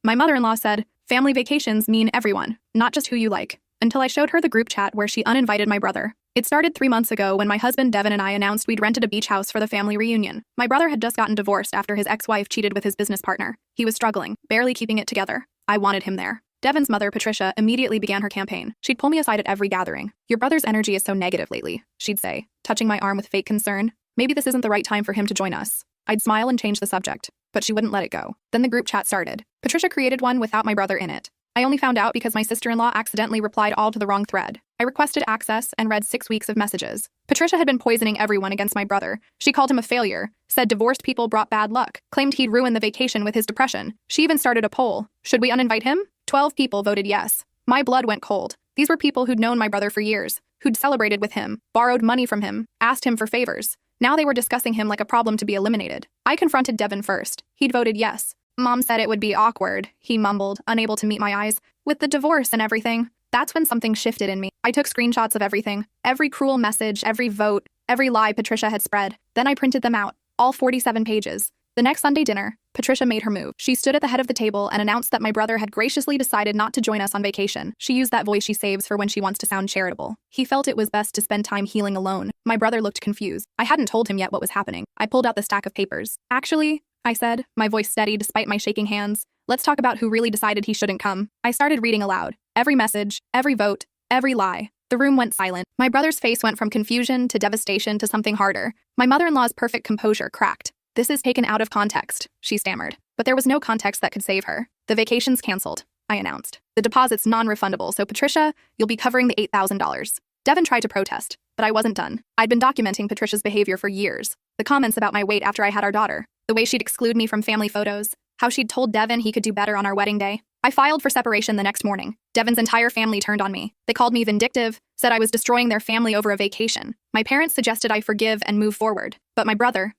My mother-in-law said, family vacations mean everyone, not just who you like, until I showed her the group chat where she uninvited my brother. It started 3 months ago when my husband Devin and I announced we'd rented a beach house for the family reunion. My brother had just gotten divorced after his ex-wife cheated with his business partner. He was struggling, barely keeping it together. I wanted him there. Devin's mother, Patricia, immediately began her campaign. She'd pull me aside at every gathering. Your brother's energy is so negative lately, she'd say, touching my arm with fake concern. Maybe this isn't the right time for him to join us. I'd smile and change the subject, but she wouldn't let it go. Then the group chat started. Patricia created one without my brother in it. I only found out because my sister-in-law accidentally replied all to the wrong thread. I requested access and read 6 weeks of messages. Patricia had been poisoning everyone against my brother. She called him a failure, said divorced people brought bad luck, claimed he'd ruin the vacation with his depression. She even started a poll. Should we uninvite him? 12 people voted yes. My blood went cold. These were people who'd known my brother for years, who'd celebrated with him, borrowed money from him, asked him for favors. Now they were discussing him like a problem to be eliminated. I confronted Devin first. He'd voted yes. Mom said it would be awkward, he mumbled, unable to meet my eyes. With the divorce and everything. That's when something shifted in me. I took screenshots of everything. Every cruel message, every vote, every lie Patricia had spread. Then I printed them out. All 47 pages. The next Sunday dinner, Patricia made her move. She stood at the head of the table and announced that my brother had graciously decided not to join us on vacation. She used that voice she saves for when she wants to sound charitable. He felt it was best to spend time healing alone. My brother looked confused. I hadn't told him yet what was happening. I pulled out the stack of papers. Actually, I said, my voice steady despite my shaking hands, let's talk about who really decided he shouldn't come. I started reading aloud. Every message, every vote, every lie. The room went silent. My brother's face went from confusion to devastation to something harder. My mother-in-law's perfect composure cracked. This is taken out of context, she stammered. But there was no context that could save her. The vacation's canceled, I announced. The deposit's non-refundable, so Patricia, you'll be covering the $8,000. Devin tried to protest, but I wasn't done. I'd been documenting Patricia's behavior for years. The comments about my weight after I had our daughter. The way she'd exclude me from family photos. How she'd told Devin he could do better on our wedding day. I filed for separation the next morning. Devin's entire family turned on me. They called me vindictive, said I was destroying their family over a vacation. My parents suggested I forgive and move forward. But my brother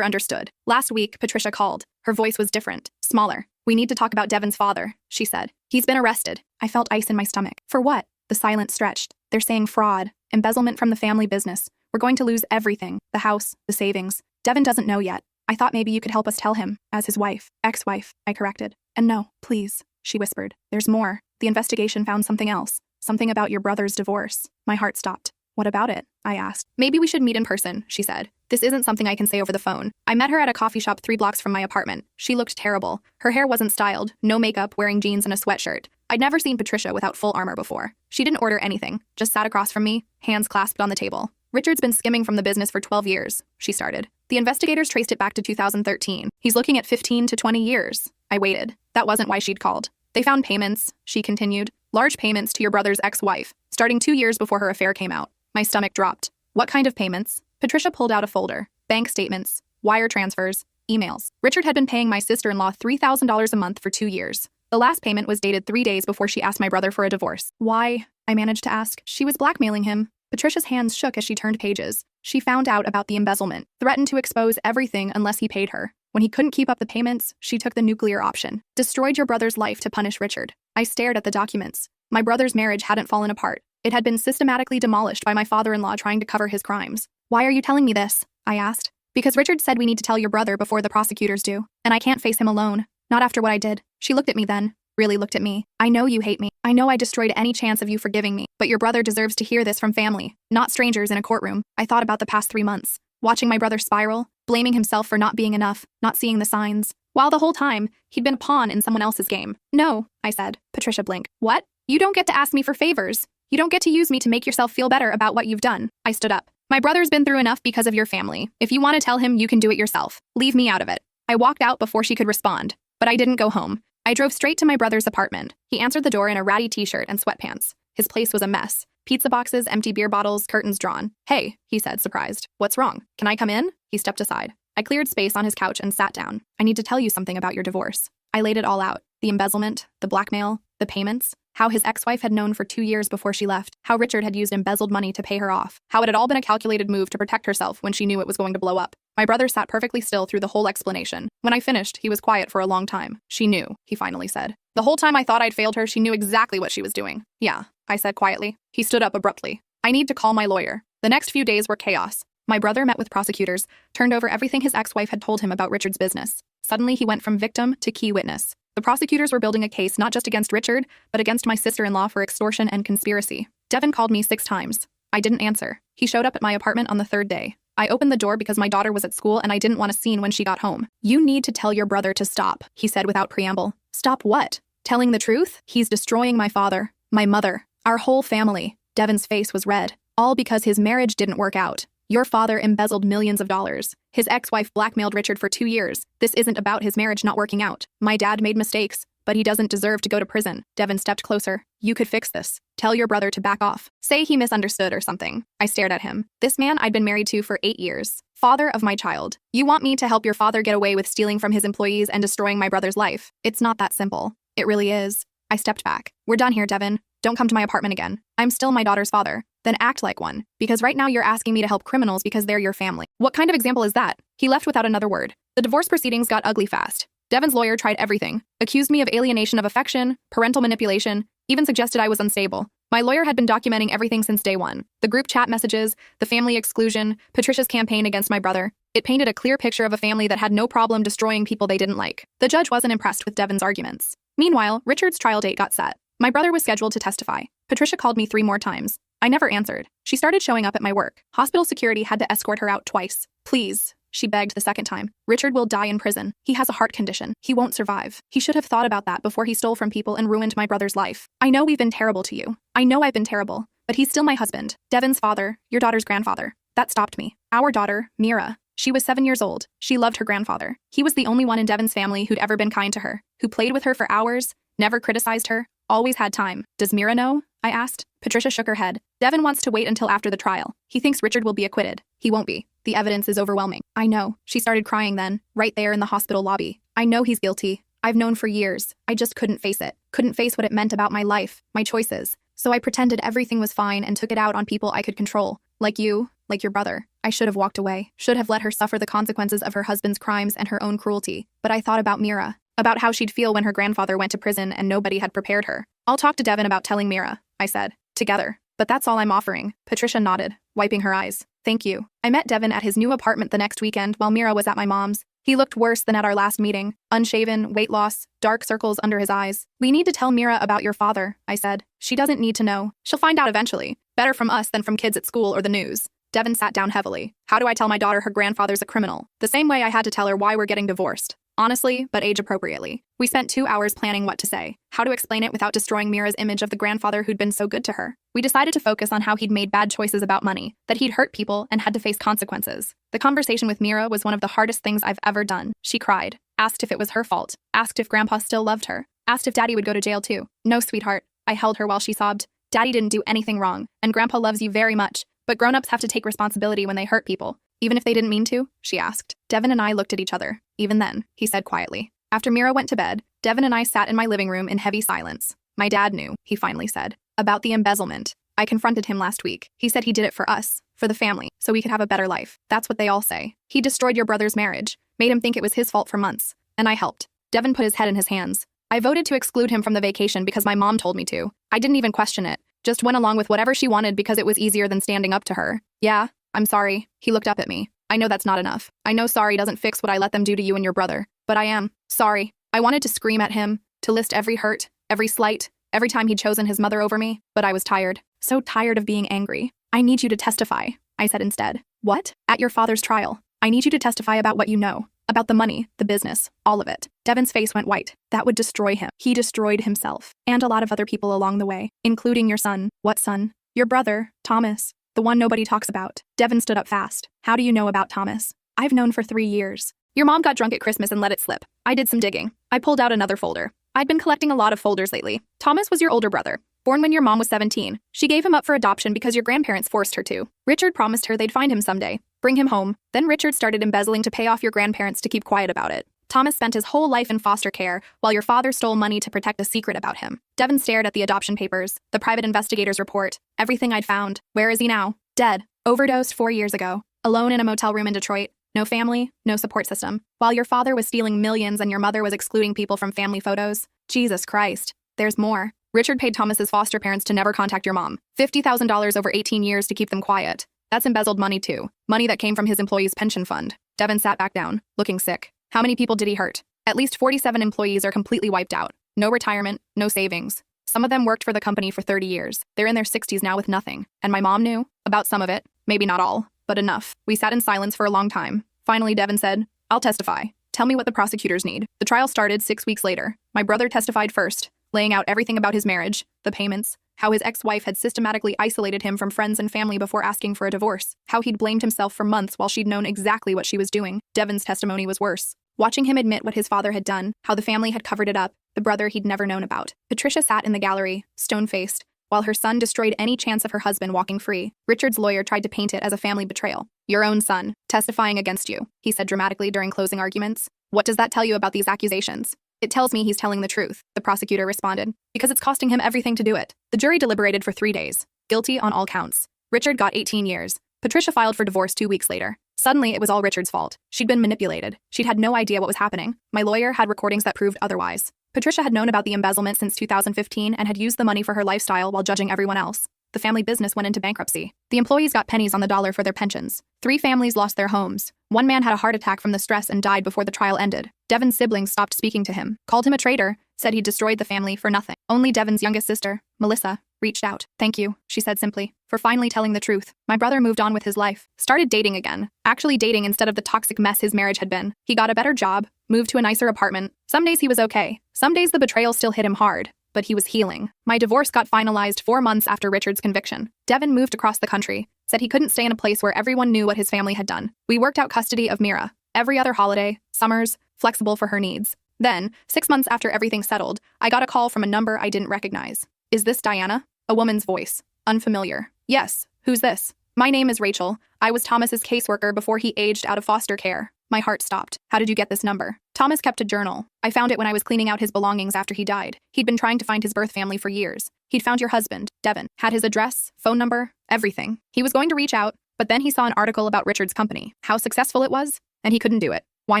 understood. Last week, Patricia called. Her voice was different, smaller. We need to talk about Devin's father, she said. He's been arrested. I felt ice in my stomach. For what? The silence stretched. They're saying fraud, embezzlement from the family business. We're going to lose everything, the house, the savings. Devin doesn't know yet. I thought maybe you could help us tell him, as his wife, ex-wife, I corrected. And no, please, she whispered. There's more. The investigation found something else. Something about your brother's divorce. My heart stopped. What about it? I asked. Maybe we should meet in person, she said. This isn't something I can say over the phone. I met her at a coffee shop 3 blocks from my apartment. She looked terrible. Her hair wasn't styled, no makeup, wearing jeans and a sweatshirt. I'd never seen Patricia without full armor before. She didn't order anything, just sat across from me, hands clasped on the table. Richard's been skimming from the business for 12 years, she started. The investigators traced it back to 2013. He's looking at 15 to 20 years. I waited. That wasn't why she'd called. They found payments, she continued. Large payments to your brother's ex-wife, starting 2 years before her affair came out. My stomach dropped. What kind of payments? Patricia pulled out a folder. Bank statements, wire transfers, emails. Richard had been paying my sister-in-law $3,000 a month for 2 years. The last payment was dated 3 days before she asked my brother for a divorce. Why? I managed to ask. She was blackmailing him. Patricia's hands shook as she turned pages. She found out about the embezzlement, threatened to expose everything unless he paid her. When he couldn't keep up the payments, she took the nuclear option. Destroyed your brother's life to punish Richard. I stared at the documents. My brother's marriage hadn't fallen apart. It had been systematically demolished by my father-in-law trying to cover his crimes. Why are you telling me this? I asked. Because Richard said we need to tell your brother before the prosecutors do, and I can't face him alone. Not after what I did. She looked at me then. Really looked at me. I know you hate me. I know I destroyed any chance of you forgiving me, but your brother deserves to hear this from family, not strangers in a courtroom. I thought about the past 3 months, watching my brother spiral, blaming himself for not being enough, not seeing the signs, while the whole time, he'd been a pawn in someone else's game. No, I said. Patricia blinked. What? You don't get to ask me for favors. You don't get to use me to make yourself feel better about what you've done. I stood up. My brother's been through enough because of your family. If you want to tell him, you can do it yourself. Leave me out of it. I walked out before she could respond, but I didn't go home. I drove straight to my brother's apartment. He answered the door in a ratty t-shirt and sweatpants. His place was a mess. Pizza boxes, empty beer bottles, curtains drawn. Hey, he said, surprised. What's wrong? Can I come in? He stepped aside. I cleared space on his couch and sat down. I need to tell you something about your divorce. I laid it all out. The embezzlement, the blackmail, the payments, how his ex-wife had known for 2 years before she left, how Richard had used embezzled money to pay her off, how it had all been a calculated move to protect herself when she knew it was going to blow up. My brother sat perfectly still through the whole explanation. When I finished, he was quiet for a long time. She knew, he finally said. The whole time I thought I'd failed her, she knew exactly what she was doing. Yeah, I said quietly. He stood up abruptly. I need to call my lawyer. The next few days were chaos. My brother met with prosecutors, turned over everything his ex-wife had told him about Richard's business. Suddenly, he went from victim to key witness. The prosecutors were building a case not just against Richard, but against my sister-in-law for extortion and conspiracy. Devin called me 6 times. I didn't answer. He showed up at my apartment on the 3rd day. I opened the door because my daughter was at school and I didn't want a scene when she got home. "You need to tell your brother to stop," he said without preamble. "Stop what? Telling the truth? He's destroying my father, my mother, our whole family." Devin's face was red. All because his marriage didn't work out. Your father embezzled millions of dollars. His ex-wife blackmailed Richard for 2 years. This isn't about his marriage not working out. My dad made mistakes, but he doesn't deserve to go to prison. Devin stepped closer. "You could fix this. Tell your brother to back off. Say he misunderstood or something." I stared at him. This man I'd been married to for 8 years. Father of my child. You want me to help your father get away with stealing from his employees and destroying my brother's life? It's not that simple. It really is. I stepped back. "We're done here, Devin. Don't come to my apartment again. I'm still my daughter's father. Then act like one. Because right now you're asking me to help criminals because they're your family." What kind of example is that? He left without another word. The divorce proceedings got ugly fast. Devin's lawyer tried everything. Accused me of alienation of affection, parental manipulation, even suggested I was unstable. My lawyer had been documenting everything since day one. The group chat messages, the family exclusion, Patricia's campaign against my brother. It painted a clear picture of a family that had no problem destroying people they didn't like. The judge wasn't impressed with Devin's arguments. Meanwhile, Richard's trial date got set. My brother was scheduled to testify. Patricia called me 3 more times. I never answered. She started showing up at my work. Hospital security had to escort her out twice. "Please," she begged the 2nd time. "Richard will die in prison. He has a heart condition. He won't survive. He should have thought about that before he stole from people and ruined my brother's life. I know we've been terrible to you. I know I've been terrible. But he's still my husband. Devin's father, your daughter's grandfather." That stopped me. Our daughter, Mira. She was 7 years old. She loved her grandfather. He was the only one in Devin's family who'd ever been kind to her, who played with her for hours, never criticized her, always had time. "Does Mira know?" I asked. Patricia shook her head. "Devin wants to wait until after the trial. He thinks Richard will be acquitted. He won't be. The evidence is overwhelming." "I know." She started crying then, right there in the hospital lobby. "I know he's guilty. I've known for years. I just couldn't face it. Couldn't face what it meant about my life, my choices. So I pretended everything was fine and took it out on people I could control. Like you, like your brother. I should have walked away. Should have let her suffer the consequences of her husband's crimes and her own cruelty. But I thought about Mira. About how she'd feel when her grandfather went to prison and nobody had prepared her. I'll talk to Devin about telling Mira," I said. "Together. But that's all I'm offering." Patricia nodded, wiping her eyes. "Thank you." I met Devin at his new apartment the next weekend while Mira was at my mom's. He looked worse than at our last meeting. Unshaven, weight loss, dark circles under his eyes. "We need to tell Mira about your father," I said. "She doesn't need to know. She'll find out eventually. Better from us than from kids at school or the news." Devin sat down heavily. "How do I tell my daughter her grandfather's a criminal? The same way I had to tell her why we're getting divorced. Honestly, but age appropriately." We spent 2 hours planning what to say, how to explain it without destroying Mira's image of the grandfather who'd been so good to her. We decided to focus on how he'd made bad choices about money, that he'd hurt people and had to face consequences. The conversation with Mira was one of the hardest things I've ever done. She cried, asked if it was her fault, asked if Grandpa still loved her, asked if Daddy would go to jail too. "No, sweetheart." I held her while she sobbed. "Daddy didn't do anything wrong, and Grandpa loves you very much, but grown-ups have to take responsibility when they hurt people. Even if they didn't mean to?" she asked. Devin and I looked at each other. "Even then," he said quietly. After Mira went to bed, Devin and I sat in my living room in heavy silence. "My dad knew," he finally said, "about the embezzlement. I confronted him last week. He said he did it for us, for the family, so we could have a better life. That's what they all say. He destroyed your brother's marriage, made him think it was his fault for months, and I helped." Devin put his head in his hands. "I voted to exclude him from the vacation because my mom told me to. I didn't even question it. Just went along with whatever she wanted because it was easier than standing up to her. Yeah, I'm sorry." He looked up at me. "I know that's not enough. I know sorry doesn't fix what I let them do to you and your brother. But I am sorry." I wanted to scream at him, to list every hurt, every slight, every time he'd chosen his mother over me, but I was tired. So tired of being angry. "I need you to testify," I said instead. "What?" "At your father's trial. I need you to testify about what you know. About the money, the business, all of it." Devin's face went white. "That would destroy him. He destroyed himself. And a lot of other people along the way, including your son." "What son?" "Your brother, Thomas. The one nobody talks about." Devin stood up fast. "How do you know about Thomas?" "I've known for 3 years. Your mom got drunk at Christmas and let it slip. I did some digging. I pulled out another folder. I'd been collecting a lot of folders lately. Thomas was your older brother, born when your mom was 17. She gave him up for adoption because your grandparents forced her to. Richard promised her they'd find him someday, bring him home. Then Richard started embezzling to pay off your grandparents to keep quiet about it. Thomas spent his whole life in foster care, while your father stole money to protect a secret about him." Devin stared at the adoption papers, the private investigator's report, everything I'd found. "Where is he now?" "Dead. Overdosed 4 years ago. Alone in a motel room in Detroit. No family, no support system. While your father was stealing millions and your mother was excluding people from family photos." Jesus Christ. There's more. "Richard paid Thomas's foster parents to never contact your mom. $50,000 over 18 years to keep them quiet. That's embezzled money too. Money that came from his employees' pension fund." Devin sat back down, looking sick. "How many people did he hurt?" At least 47 employees are completely wiped out. No retirement, no savings. Some of them worked for the company for 30 years. They're in their 60s now with nothing. And my mom knew about some of it. Maybe not all, but enough. We sat in silence for a long time. Finally, Devin said, "I'll testify. Tell me what the prosecutors need." The trial started 6 weeks later. My brother testified first, laying out everything about his marriage, the payments, how his ex-wife had systematically isolated him from friends and family before asking for a divorce, how he'd blamed himself for months while she'd known exactly what she was doing. Devin's testimony was worse. Watching him admit what his father had done, how the family had covered it up, the brother he'd never known about. Patricia sat in the gallery, stone-faced, while her son destroyed any chance of her husband walking free. Richard's lawyer tried to paint it as a family betrayal. "Your own son, testifying against you," he said dramatically during closing arguments. "What does that tell you about these accusations?" "It tells me he's telling the truth," the prosecutor responded, "because it's costing him everything to do it." The jury deliberated for 3 days. Guilty on all counts. Richard got 18 years. Patricia filed for divorce 2 weeks later. Suddenly, it was all Richard's fault. She'd been manipulated. She'd had no idea what was happening. My lawyer had recordings that proved otherwise. Patricia had known about the embezzlement since 2015 and had used the money for her lifestyle while judging everyone else. The family business went into bankruptcy. The employees got pennies on the dollar for their pensions. 3 families lost their homes. 1 man had a heart attack from the stress and died before the trial ended. Devin's siblings stopped speaking to him, called him a traitor, said he destroyed the family for nothing. Only Devin's youngest sister, Melissa, reached out. "Thank you," she said simply, "for finally telling the truth." My brother moved on with his life, started dating again, actually dating instead of the toxic mess his marriage had been. He got a better job, moved to a nicer apartment. Some days he was okay. Some days the betrayal still hit him hard, but he was healing. My divorce got finalized 4 months after Richard's conviction. Devin moved across the country, said he couldn't stay in a place where everyone knew what his family had done. We worked out custody of Mira, every other holiday, summers, flexible for her needs. Then, 6 months after everything settled, I got a call from a number I didn't recognize. "Is this Diana?" A woman's voice. Unfamiliar. "Yes. Who's this?" "My name is Rachel. I was Thomas's caseworker before he aged out of foster care." My heart stopped. "How did you get this number?" "Thomas kept a journal. I found it when I was cleaning out his belongings after he died. He'd been trying to find his birth family for years. He'd found your husband, Devin, had his address, phone number, everything. He was going to reach out, but then he saw an article about Richard's company, how successful it was, and he couldn't do it. Why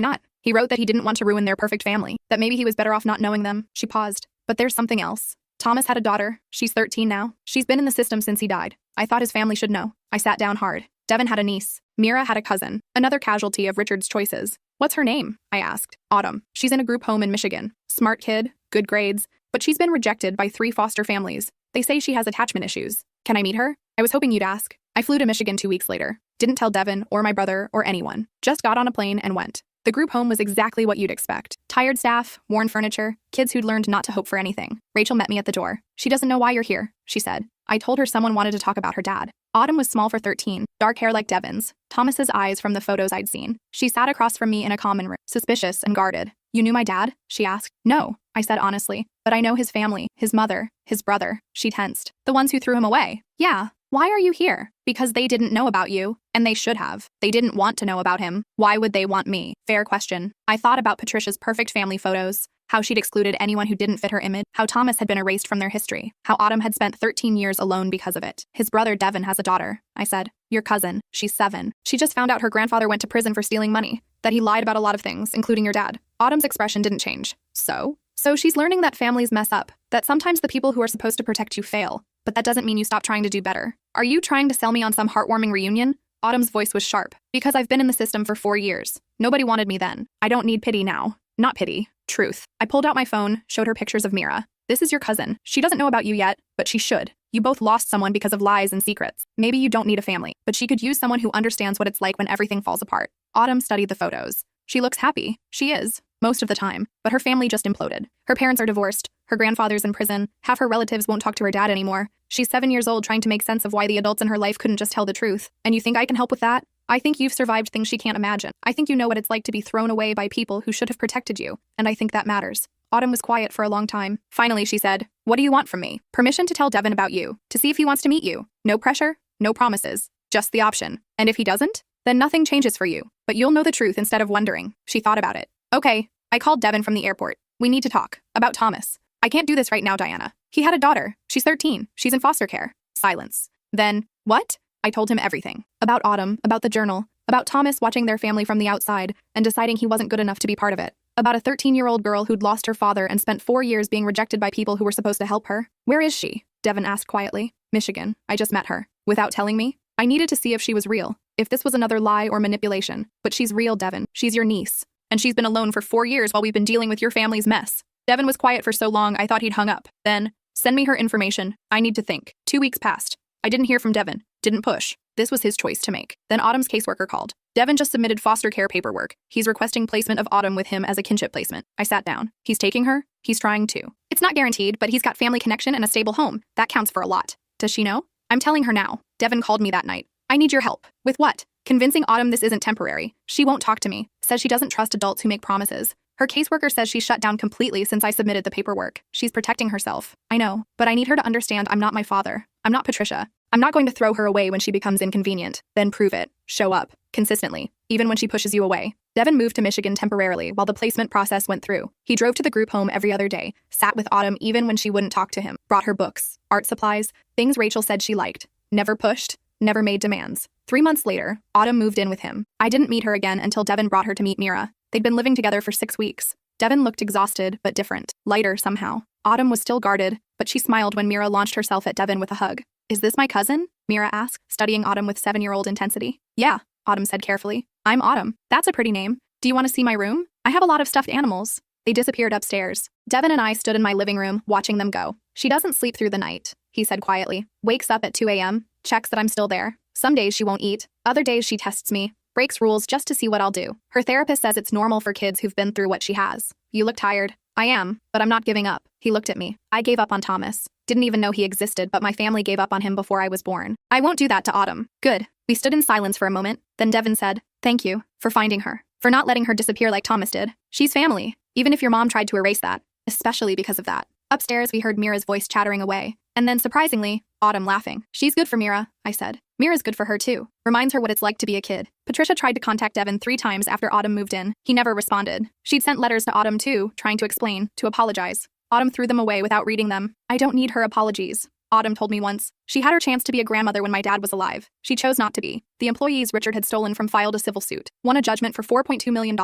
not? He wrote that he didn't want to ruin their perfect family, that maybe he was better off not knowing them." She paused. "But there's something else. Thomas had a daughter. She's 13 now. She's been in the system since he died. I thought his family should know." I sat down hard. Devin had a niece. Mira had a cousin, another casualty of Richard's choices. "What's her name?" I asked. "Autumn. She's in a group home in Michigan. Smart kid, good grades, but she's been rejected by 3 foster families. They say she has attachment issues. Can I meet her?" "I was hoping you'd ask." I flew to Michigan 2 weeks later. Didn't tell Devin or my brother or anyone. Just got on a plane and went. The group home was exactly what you'd expect. Tired staff, worn furniture, kids who'd learned not to hope for anything. Rachel met me at the door. "She doesn't know why you're here," she said. I told her someone wanted to talk about her dad. Autumn was small for 13, dark hair like Devin's, Thomas's eyes from the photos I'd seen. She sat across from me in a common room, suspicious and guarded. "You knew my dad?" she asked. "No," I said honestly, "but I know his family, his mother, his brother." She tensed. "The ones who threw him away?" "Yeah." "Why are you here?" "Because they didn't know about you, and they should have. They didn't want to know about him. Why would they want me?" Fair question. I thought about Patricia's perfect family photos, how she'd excluded anyone who didn't fit her image, how Thomas had been erased from their history, how Autumn had spent 13 years alone because of it. "His brother Devin has a daughter," I said. "Your cousin. She's 7. She just found out her grandfather went to prison for stealing money, that he lied about a lot of things, including your dad." Autumn's expression didn't change. So she's learning that families mess up, that sometimes the people who are supposed to protect you fail, but that doesn't mean you stop trying to do better. "Are you trying to sell me on some heartwarming reunion?" Autumn's voice was sharp. "Because I've been in the system for 4 years. Nobody wanted me then. I don't need pity now. Not pity. Truth." I pulled out my phone, showed her pictures of Mira. "This is your cousin. She doesn't know about you yet, but she should. You both lost someone because of lies and secrets. Maybe you don't need a family, but she could use someone who understands what it's like when everything falls apart." Autumn studied the photos. "She looks happy. She is. Most of the time. But her family just imploded. Her parents are divorced. Her grandfather's in prison. Half her relatives won't talk to her dad anymore. She's 7 years old trying to make sense of why the adults in her life couldn't just tell the truth. And you think I can help with that? I think you've survived things she can't imagine. I think you know what it's like to be thrown away by people who should have protected you. And I think that matters." Autumn was quiet for a long time. Finally, she said, "What do you want from me?" "Permission to tell Devin about you, to see if he wants to meet you. No pressure, no promises. Just the option. And if he doesn't, then nothing changes for you. But you'll know the truth instead of wondering." She thought about it. "Okay." I called Devin from the airport. "We need to talk. About Thomas." "I can't do this right now, Diana. He had a daughter. She's 13. She's in foster care." Silence. Then, "What?" I told him everything. About Autumn, about the journal, about Thomas watching their family from the outside and deciding he wasn't good enough to be part of it. About a 13-year-old girl who'd lost her father and spent 4 years being rejected by people who were supposed to help her. "Where is she?" Devin asked quietly. "Michigan. I just met her." Without telling me? I needed to see if she was real, if this was another lie or manipulation. "But she's real, Devin. She's your niece." And she's been alone for 4 years while we've been dealing with your family's mess. Devin was quiet for so long I thought he'd hung up. Then, send me her information. I need to think. 2 weeks passed. I didn't hear from Devin. Didn't push. This was his choice to make. Then Autumn's caseworker called. Devin just submitted foster care paperwork. He's requesting placement of Autumn with him as a kinship placement. I sat down. He's taking her. He's trying to. It's not guaranteed, but he's got family connection and a stable home. That counts for a lot. Does she know? I'm telling her now. Devin called me that night. I need your help. With what? Convincing Autumn this isn't temporary. She won't talk to me. Says she doesn't trust adults who make promises. Her caseworker says she's shut down completely since I submitted the paperwork. She's protecting herself. I know, but I need her to understand I'm not my father. I'm not Patricia. I'm not going to throw her away when she becomes inconvenient. Then prove it. Show up. Consistently. Even when she pushes you away. Devin moved to Michigan temporarily while the placement process went through. He drove to the group home every other day, sat with Autumn even when she wouldn't talk to him, brought her books, art supplies, things Rachel said she liked. Never pushed, never made demands. 3 months later, Autumn moved in with him. I didn't meet her again until Devin brought her to meet Mira. They'd been living together for 6 weeks. Devin looked exhausted, but different. Lighter, somehow. Autumn was still guarded, but she smiled when Mira launched herself at Devin with a hug. Is this my cousin? Mira asked, studying Autumn with 7-year-old intensity. Yeah, Autumn said carefully. I'm Autumn. That's a pretty name. Do you want to see my room? I have a lot of stuffed animals. They disappeared upstairs. Devin and I stood in my living room, watching them go. She doesn't sleep through the night, he said quietly. Wakes up at 2 a.m., checks that I'm still there. Some days she won't eat. Other days she tests me. Breaks rules just to see what I'll do. Her therapist says it's normal for kids who've been through what she has. You look tired. I am, but I'm not giving up. He looked at me. I gave up on Thomas. Didn't even know he existed, but my family gave up on him before I was born. I won't do that to Autumn. Good. We stood in silence for a moment. Then Devin said, thank you for finding her. For not letting her disappear like Thomas did. She's family, even if your mom tried to erase that. Especially because of that. Upstairs, we heard Mira's voice chattering away. And then, surprisingly, Autumn laughing. She's good for Mira, I said. Mira's good for her too. Reminds her what it's like to be a kid. Patricia tried to contact Devin 3 times after Autumn moved in. He never responded. She'd sent letters to Autumn too, trying to explain, to apologize. Autumn threw them away without reading them. I don't need her apologies. Autumn told me once. She had her chance to be a grandmother when my dad was alive. She chose not to be. The employees Richard had stolen from filed a civil suit. Won a judgment for $4.2 million.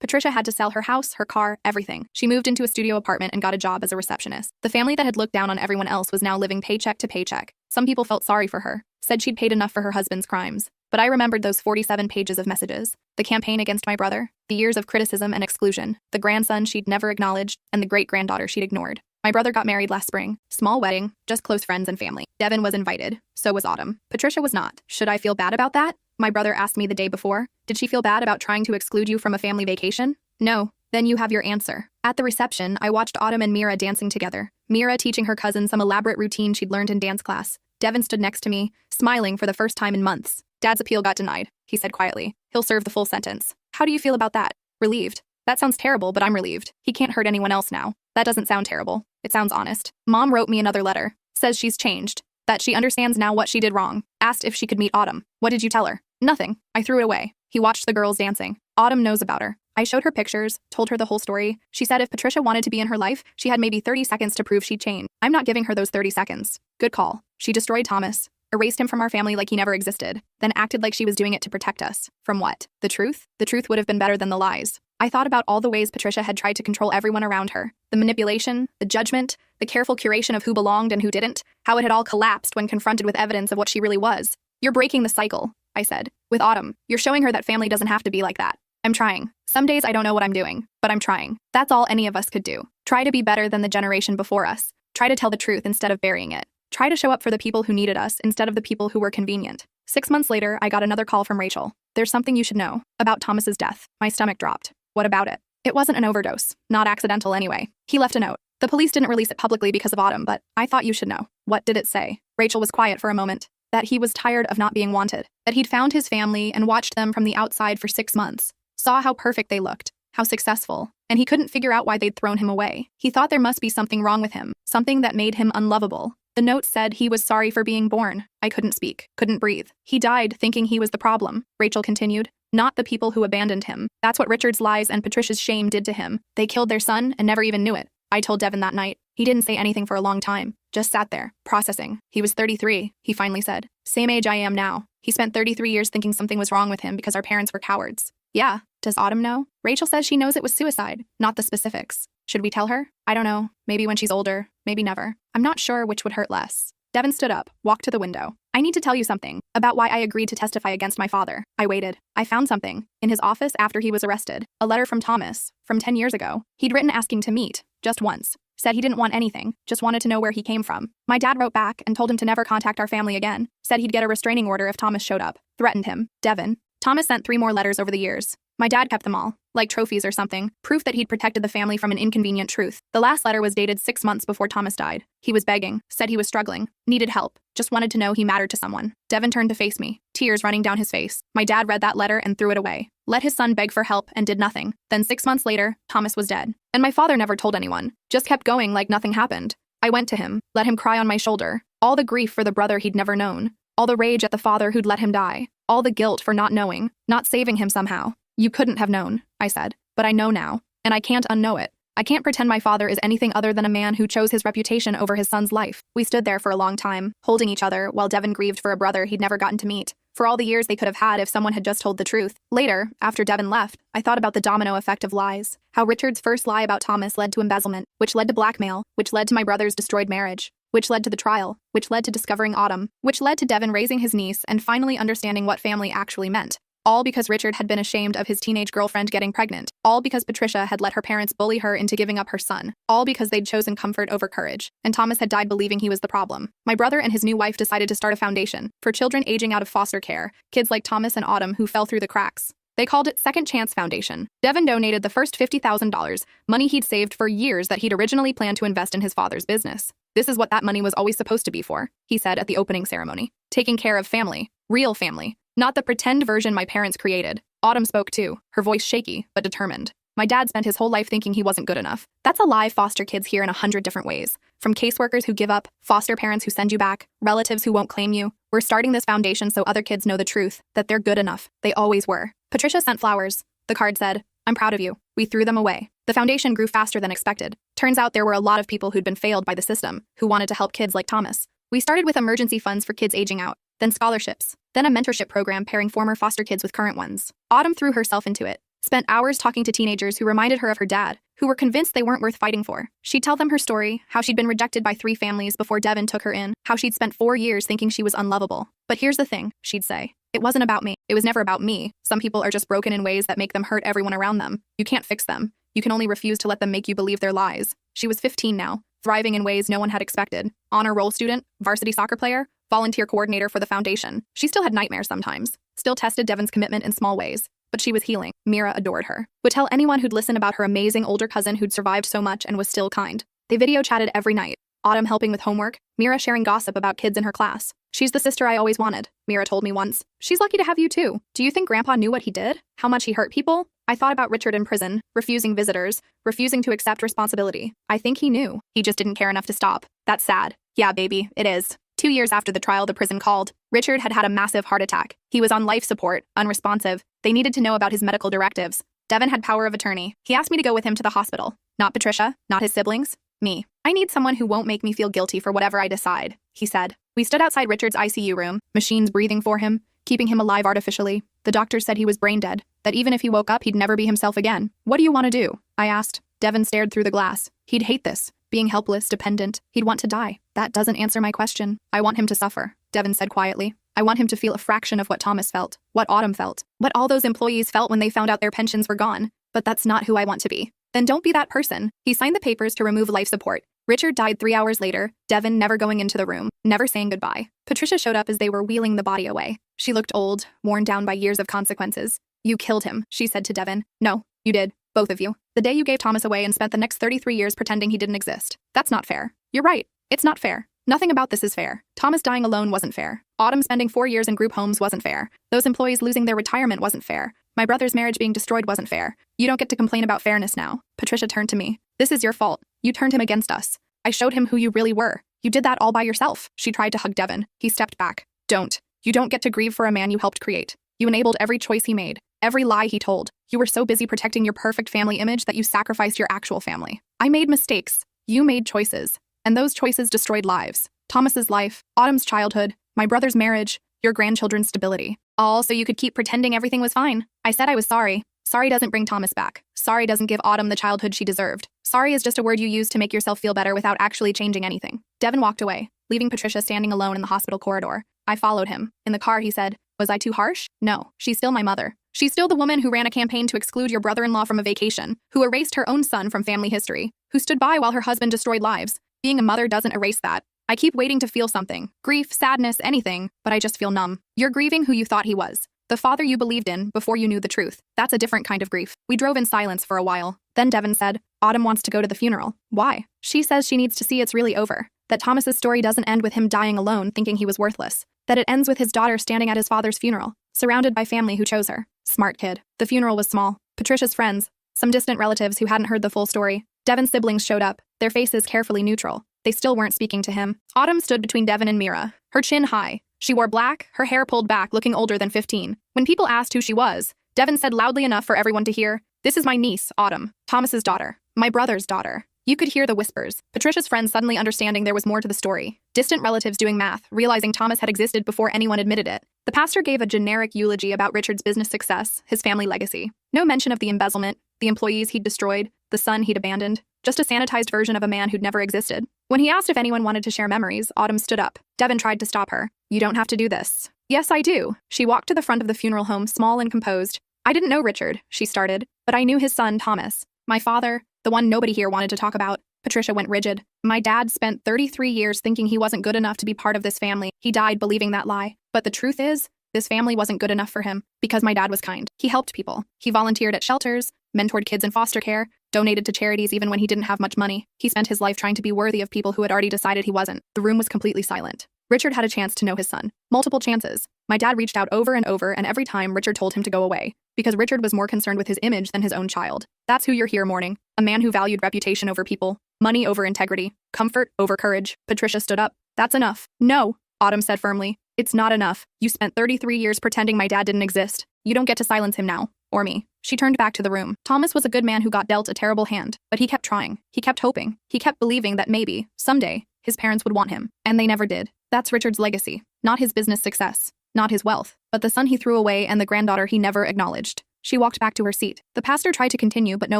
Patricia had to sell her house, her car, everything. She moved into a studio apartment and got a job as a receptionist. The family that had looked down on everyone else was now living paycheck to paycheck. Some people felt sorry for her. Said she'd paid enough for her husband's crimes. But I remembered those 47 pages of messages. The campaign against my brother. The years of criticism and exclusion. The grandson she'd never acknowledged. And the great-granddaughter she'd ignored. My brother got married last spring. Small wedding, just close friends and family. Devin was invited. So was Autumn. Patricia was not. Should I feel bad about that? My brother asked me the day before. Did she feel bad about trying to exclude you from a family vacation? No. Then you have your answer. At the reception, I watched Autumn and Mira dancing together. Mira teaching her cousin some elaborate routine she'd learned in dance class. Devin stood next to me, smiling for the first time in months. Dad's appeal got denied, he said quietly. He'll serve the full sentence. How do you feel about that? Relieved. That sounds terrible, but I'm relieved. He can't hurt anyone else now. That doesn't sound terrible. It sounds honest. Mom wrote me another letter. Says she's changed. That she understands now what she did wrong. Asked if she could meet Autumn. What did you tell her? Nothing. I threw it away. He watched the girls dancing. Autumn knows about her. I showed her pictures, told her the whole story. She said if Patricia wanted to be in her life, she had maybe 30 seconds to prove she'd change. I'm not giving her those 30 seconds. Good call. She destroyed Thomas. Erased him from our family like he never existed. Then acted like she was doing it to protect us. From what? The truth? The truth would have been better than the lies. I thought about all the ways Patricia had tried to control everyone around her. The manipulation, the judgment, the careful curation of who belonged and who didn't. How it had all collapsed when confronted with evidence of what she really was. You're breaking the cycle, I said. With Autumn, you're showing her that family doesn't have to be like that. I'm trying. Some days I don't know what I'm doing, but I'm trying. That's all any of us could do. Try to be better than the generation before us. Try to tell the truth instead of burying it. Try to show up for the people who needed us instead of the people who were convenient. 6 months later, I got another call from Rachel. There's something you should know. About Thomas's death. My stomach dropped. What about it? It wasn't an overdose. Not accidental anyway. He left a note. The police didn't release it publicly because of Autumn, but I thought you should know. What did it say? Rachel was quiet for a moment. That he was tired of not being wanted. That he'd found his family and watched them from the outside for 6 months. Saw how perfect they looked. How successful. And he couldn't figure out why they'd thrown him away. He thought there must be something wrong with him. Something that made him unlovable. The note said he was sorry for being born. I couldn't speak, couldn't breathe. He died thinking he was the problem, Rachel continued. Not the people who abandoned him. That's what Richard's lies and Patricia's shame did to him. They killed their son and never even knew it. I told Devin that night. He didn't say anything for a long time. Just sat there, processing. He was 33, he finally said. Same age I am now. He spent 33 years thinking something was wrong with him because our parents were cowards. Yeah. Does Autumn know? Rachel says she knows it was suicide, not the specifics. Should we tell her? I don't know. Maybe when she's older. Maybe never. I'm not sure which would hurt less. Devin stood up, walked to the window. I need to tell you something about why I agreed to testify against my father. I waited. I found something in his office after he was arrested. A letter from Thomas, from 10 years ago. He'd written asking to meet, just once. Said he didn't want anything, just wanted to know where he came from. My dad wrote back and told him to never contact our family again. Said he'd get a restraining order if Thomas showed up. Threatened him. Devin. Thomas sent 3 more letters over the years. My dad kept them all, like trophies or something, proof that he'd protected the family from an inconvenient truth. The last letter was dated 6 months before Thomas died. He was begging, said he was struggling, needed help, just wanted to know he mattered to someone. Devin turned to face me, tears running down his face. My dad read that letter and threw it away. Let his son beg for help and did nothing. Then 6 months later, Thomas was dead. And my father never told anyone, just kept going like nothing happened. I went to him, let him cry on my shoulder. All the grief for the brother he'd never known. All the rage at the father who'd let him die. All the guilt for not knowing, not saving him somehow. You couldn't have known, I said, but I know now, and I can't unknow it. I can't pretend my father is anything other than a man who chose his reputation over his son's life. We stood there for a long time, holding each other while Devin grieved for a brother he'd never gotten to meet, for all the years they could have had if someone had just told the truth. Later, after Devin left, I thought about the domino effect of lies, how Richard's first lie about Thomas led to embezzlement, which led to blackmail, which led to my brother's destroyed marriage, which led to the trial, which led to discovering Autumn, which led to Devin raising his niece and finally understanding what family actually meant. All because Richard had been ashamed of his teenage girlfriend getting pregnant. All because Patricia had let her parents bully her into giving up her son. All because they'd chosen comfort over courage. And Thomas had died believing he was the problem. My brother and his new wife decided to start a foundation for children aging out of foster care, kids like Thomas and Autumn who fell through the cracks. They called it Second Chance Foundation. Devin donated the first $50,000, money he'd saved for years that he'd originally planned to invest in his father's business. This is what that money was always supposed to be for, he said at the opening ceremony. Taking care of family. Real family. Not the pretend version my parents created. Autumn spoke too, her voice shaky, but determined. My dad spent his whole life thinking he wasn't good enough. That's a lie foster kids hear in 100 different ways. From caseworkers who give up, foster parents who send you back, relatives who won't claim you. We're starting this foundation so other kids know the truth, that they're good enough. They always were. Patricia sent flowers. The card said, "I'm proud of you." We threw them away. The foundation grew faster than expected. Turns out there were a lot of people who'd been failed by the system, who wanted to help kids like Thomas. We started with emergency funds for kids aging out, then scholarships, then a mentorship program pairing former foster kids with current ones. Autumn threw herself into it, spent hours talking to teenagers who reminded her of her dad, who were convinced they weren't worth fighting for. She'd tell them her story, how she'd been rejected by 3 families before Devin took her in, how she'd spent 4 years thinking she was unlovable. But here's the thing, she'd say. It wasn't about me. It was never about me. Some people are just broken in ways that make them hurt everyone around them. You can't fix them. You can only refuse to let them make you believe their lies. She was 15 now, thriving in ways no one had expected. Honor roll student, varsity soccer player, volunteer coordinator for the foundation. She still had nightmares sometimes, still tested Devin's commitment in small ways, but she was healing. Mira adored her. Would tell anyone who'd listen about her amazing older cousin who'd survived so much and was still kind. They video chatted every night. Autumn helping with homework, Mira sharing gossip about kids in her class. "She's the sister I always wanted," Mira told me once. "She's lucky to have you too. Do you think Grandpa knew what he did? How much he hurt people?" I thought about Richard in prison, refusing visitors, refusing to accept responsibility. I think he knew. He just didn't care enough to stop. That's sad. Yeah, baby, it is. 2 years after the trial, the prison called. Richard had had a massive heart attack. He was on life support, unresponsive. They needed to know about his medical directives. Devin had power of attorney. He asked me to go with him to the hospital. Not Patricia, not his siblings. Me. "I need someone who won't make me feel guilty for whatever I decide," he said. We stood outside Richard's ICU room, machines breathing for him, keeping him alive artificially. The doctor said he was brain dead, that even if he woke up, he'd never be himself again. "What do you want to do?" I asked. Devin stared through the glass. He'd hate this. Being helpless, dependent. He'd want to die. "That doesn't answer my question. I want him to suffer," Devin said quietly. "I want him to feel a fraction of what Thomas felt, what Autumn felt, what all those employees felt when they found out their pensions were gone. But that's not who I want to be." "Then don't be that person." He signed the papers to remove life support. Richard died 3 hours later, Devin never going into the room, never saying goodbye. Patricia showed up as they were wheeling the body away. She looked old, worn down by years of consequences. "You killed him," she said to Devin. "No, you did. Both of you. The day you gave Thomas away and spent the next 33 years pretending he didn't exist. That's not fair." "You're right. It's not fair. Nothing about this is fair. Thomas dying alone wasn't fair. Autumn spending 4 years in group homes wasn't fair. Those employees losing their retirement wasn't fair. My brother's marriage being destroyed wasn't fair. You don't get to complain about fairness now." Patricia turned to me. "This is your fault. You turned him against us. I showed him who you really were. You did that all by yourself." She tried to hug Devin. He stepped back. "Don't. You don't get to grieve for a man you helped create. You enabled every choice he made, every lie he told. You were so busy protecting your perfect family image that you sacrificed your actual family. I made mistakes. You made choices. And those choices destroyed lives. Thomas's life, Autumn's childhood, my brother's marriage, your grandchildren's stability. All so you could keep pretending everything was fine." I said I was sorry. Sorry doesn't bring Thomas back. Sorry doesn't give Autumn the childhood she deserved. Sorry is just a word you use to make yourself feel better without actually changing anything. Devin walked away. leaving Patricia standing alone in the hospital corridor. I followed him. In the car, he said, "Was I too harsh? No, she's still my mother. She's still the woman who ran a campaign to exclude your brother-in-law from a vacation, who erased her own son from family history, who stood by while her husband destroyed lives. Being a mother doesn't erase that. I keep waiting to feel something. Grief, sadness, anything, but I just feel numb. You're grieving who you thought he was. The father you believed in before you knew the truth. That's a different kind of grief." We drove in silence for a while. Then Devin said, "Autumn wants to go to the funeral." "Why?" "She says she needs to see it's really over. That Thomas's story doesn't end with him dying alone thinking he was worthless. That it ends with his daughter standing at his father's funeral, surrounded by family who chose her." Smart kid. The funeral was small. Patricia's friends, some distant relatives who hadn't heard the full story. Devin's siblings showed up, their faces carefully neutral. They still weren't speaking to him. Autumn stood between Devin and Mira, her chin high. She wore black, her hair pulled back, looking older than 15. When people asked who she was, Devin said loudly enough for everyone to hear, "This is my niece, Autumn, Thomas's daughter, my brother's daughter." You could hear the whispers. Patricia's friends suddenly understanding there was more to the story. Distant relatives doing math, realizing Thomas had existed before anyone admitted it. The pastor gave a generic eulogy about Richard's business success, his family legacy. No mention of the embezzlement, the employees he'd destroyed, the son he'd abandoned. Just a sanitized version of a man who'd never existed. When he asked if anyone wanted to share memories, Autumn stood up. Devin tried to stop her. "You don't have to do this." "Yes, I do." She walked to the front of the funeral home, small and composed. "I didn't know Richard," she started, "but I knew his son, Thomas. My father, the one nobody here wanted to talk about." Patricia went rigid. "My dad spent 33 years thinking he wasn't good enough to be part of this family. He died believing that lie. But the truth is, this family wasn't good enough for him because my dad was kind. He helped people. He volunteered at shelters, mentored kids in foster care, donated to charities even when he didn't have much money. He spent his life trying to be worthy of people who had already decided he wasn't." The room was completely silent. Richard had a chance to know his son. Multiple chances. My dad reached out over and over, and every time Richard told him to go away, because Richard was more concerned with his image than his own child. That's who you're here mourning. A man who valued reputation over people, money over integrity, comfort over courage. Patricia stood up. "That's enough." "No," Autumn said firmly. "It's not enough. You spent 33 years pretending my dad didn't exist. You don't get to silence him now. Or me." She turned back to the room. Thomas was a good man who got dealt a terrible hand, but he kept trying. He kept hoping. He kept believing that maybe, someday, his parents would want him. And they never did. That's Richard's legacy. Not his business success. Not his wealth. But the son he threw away and the granddaughter he never acknowledged. She walked back to her seat. The pastor tried to continue, but no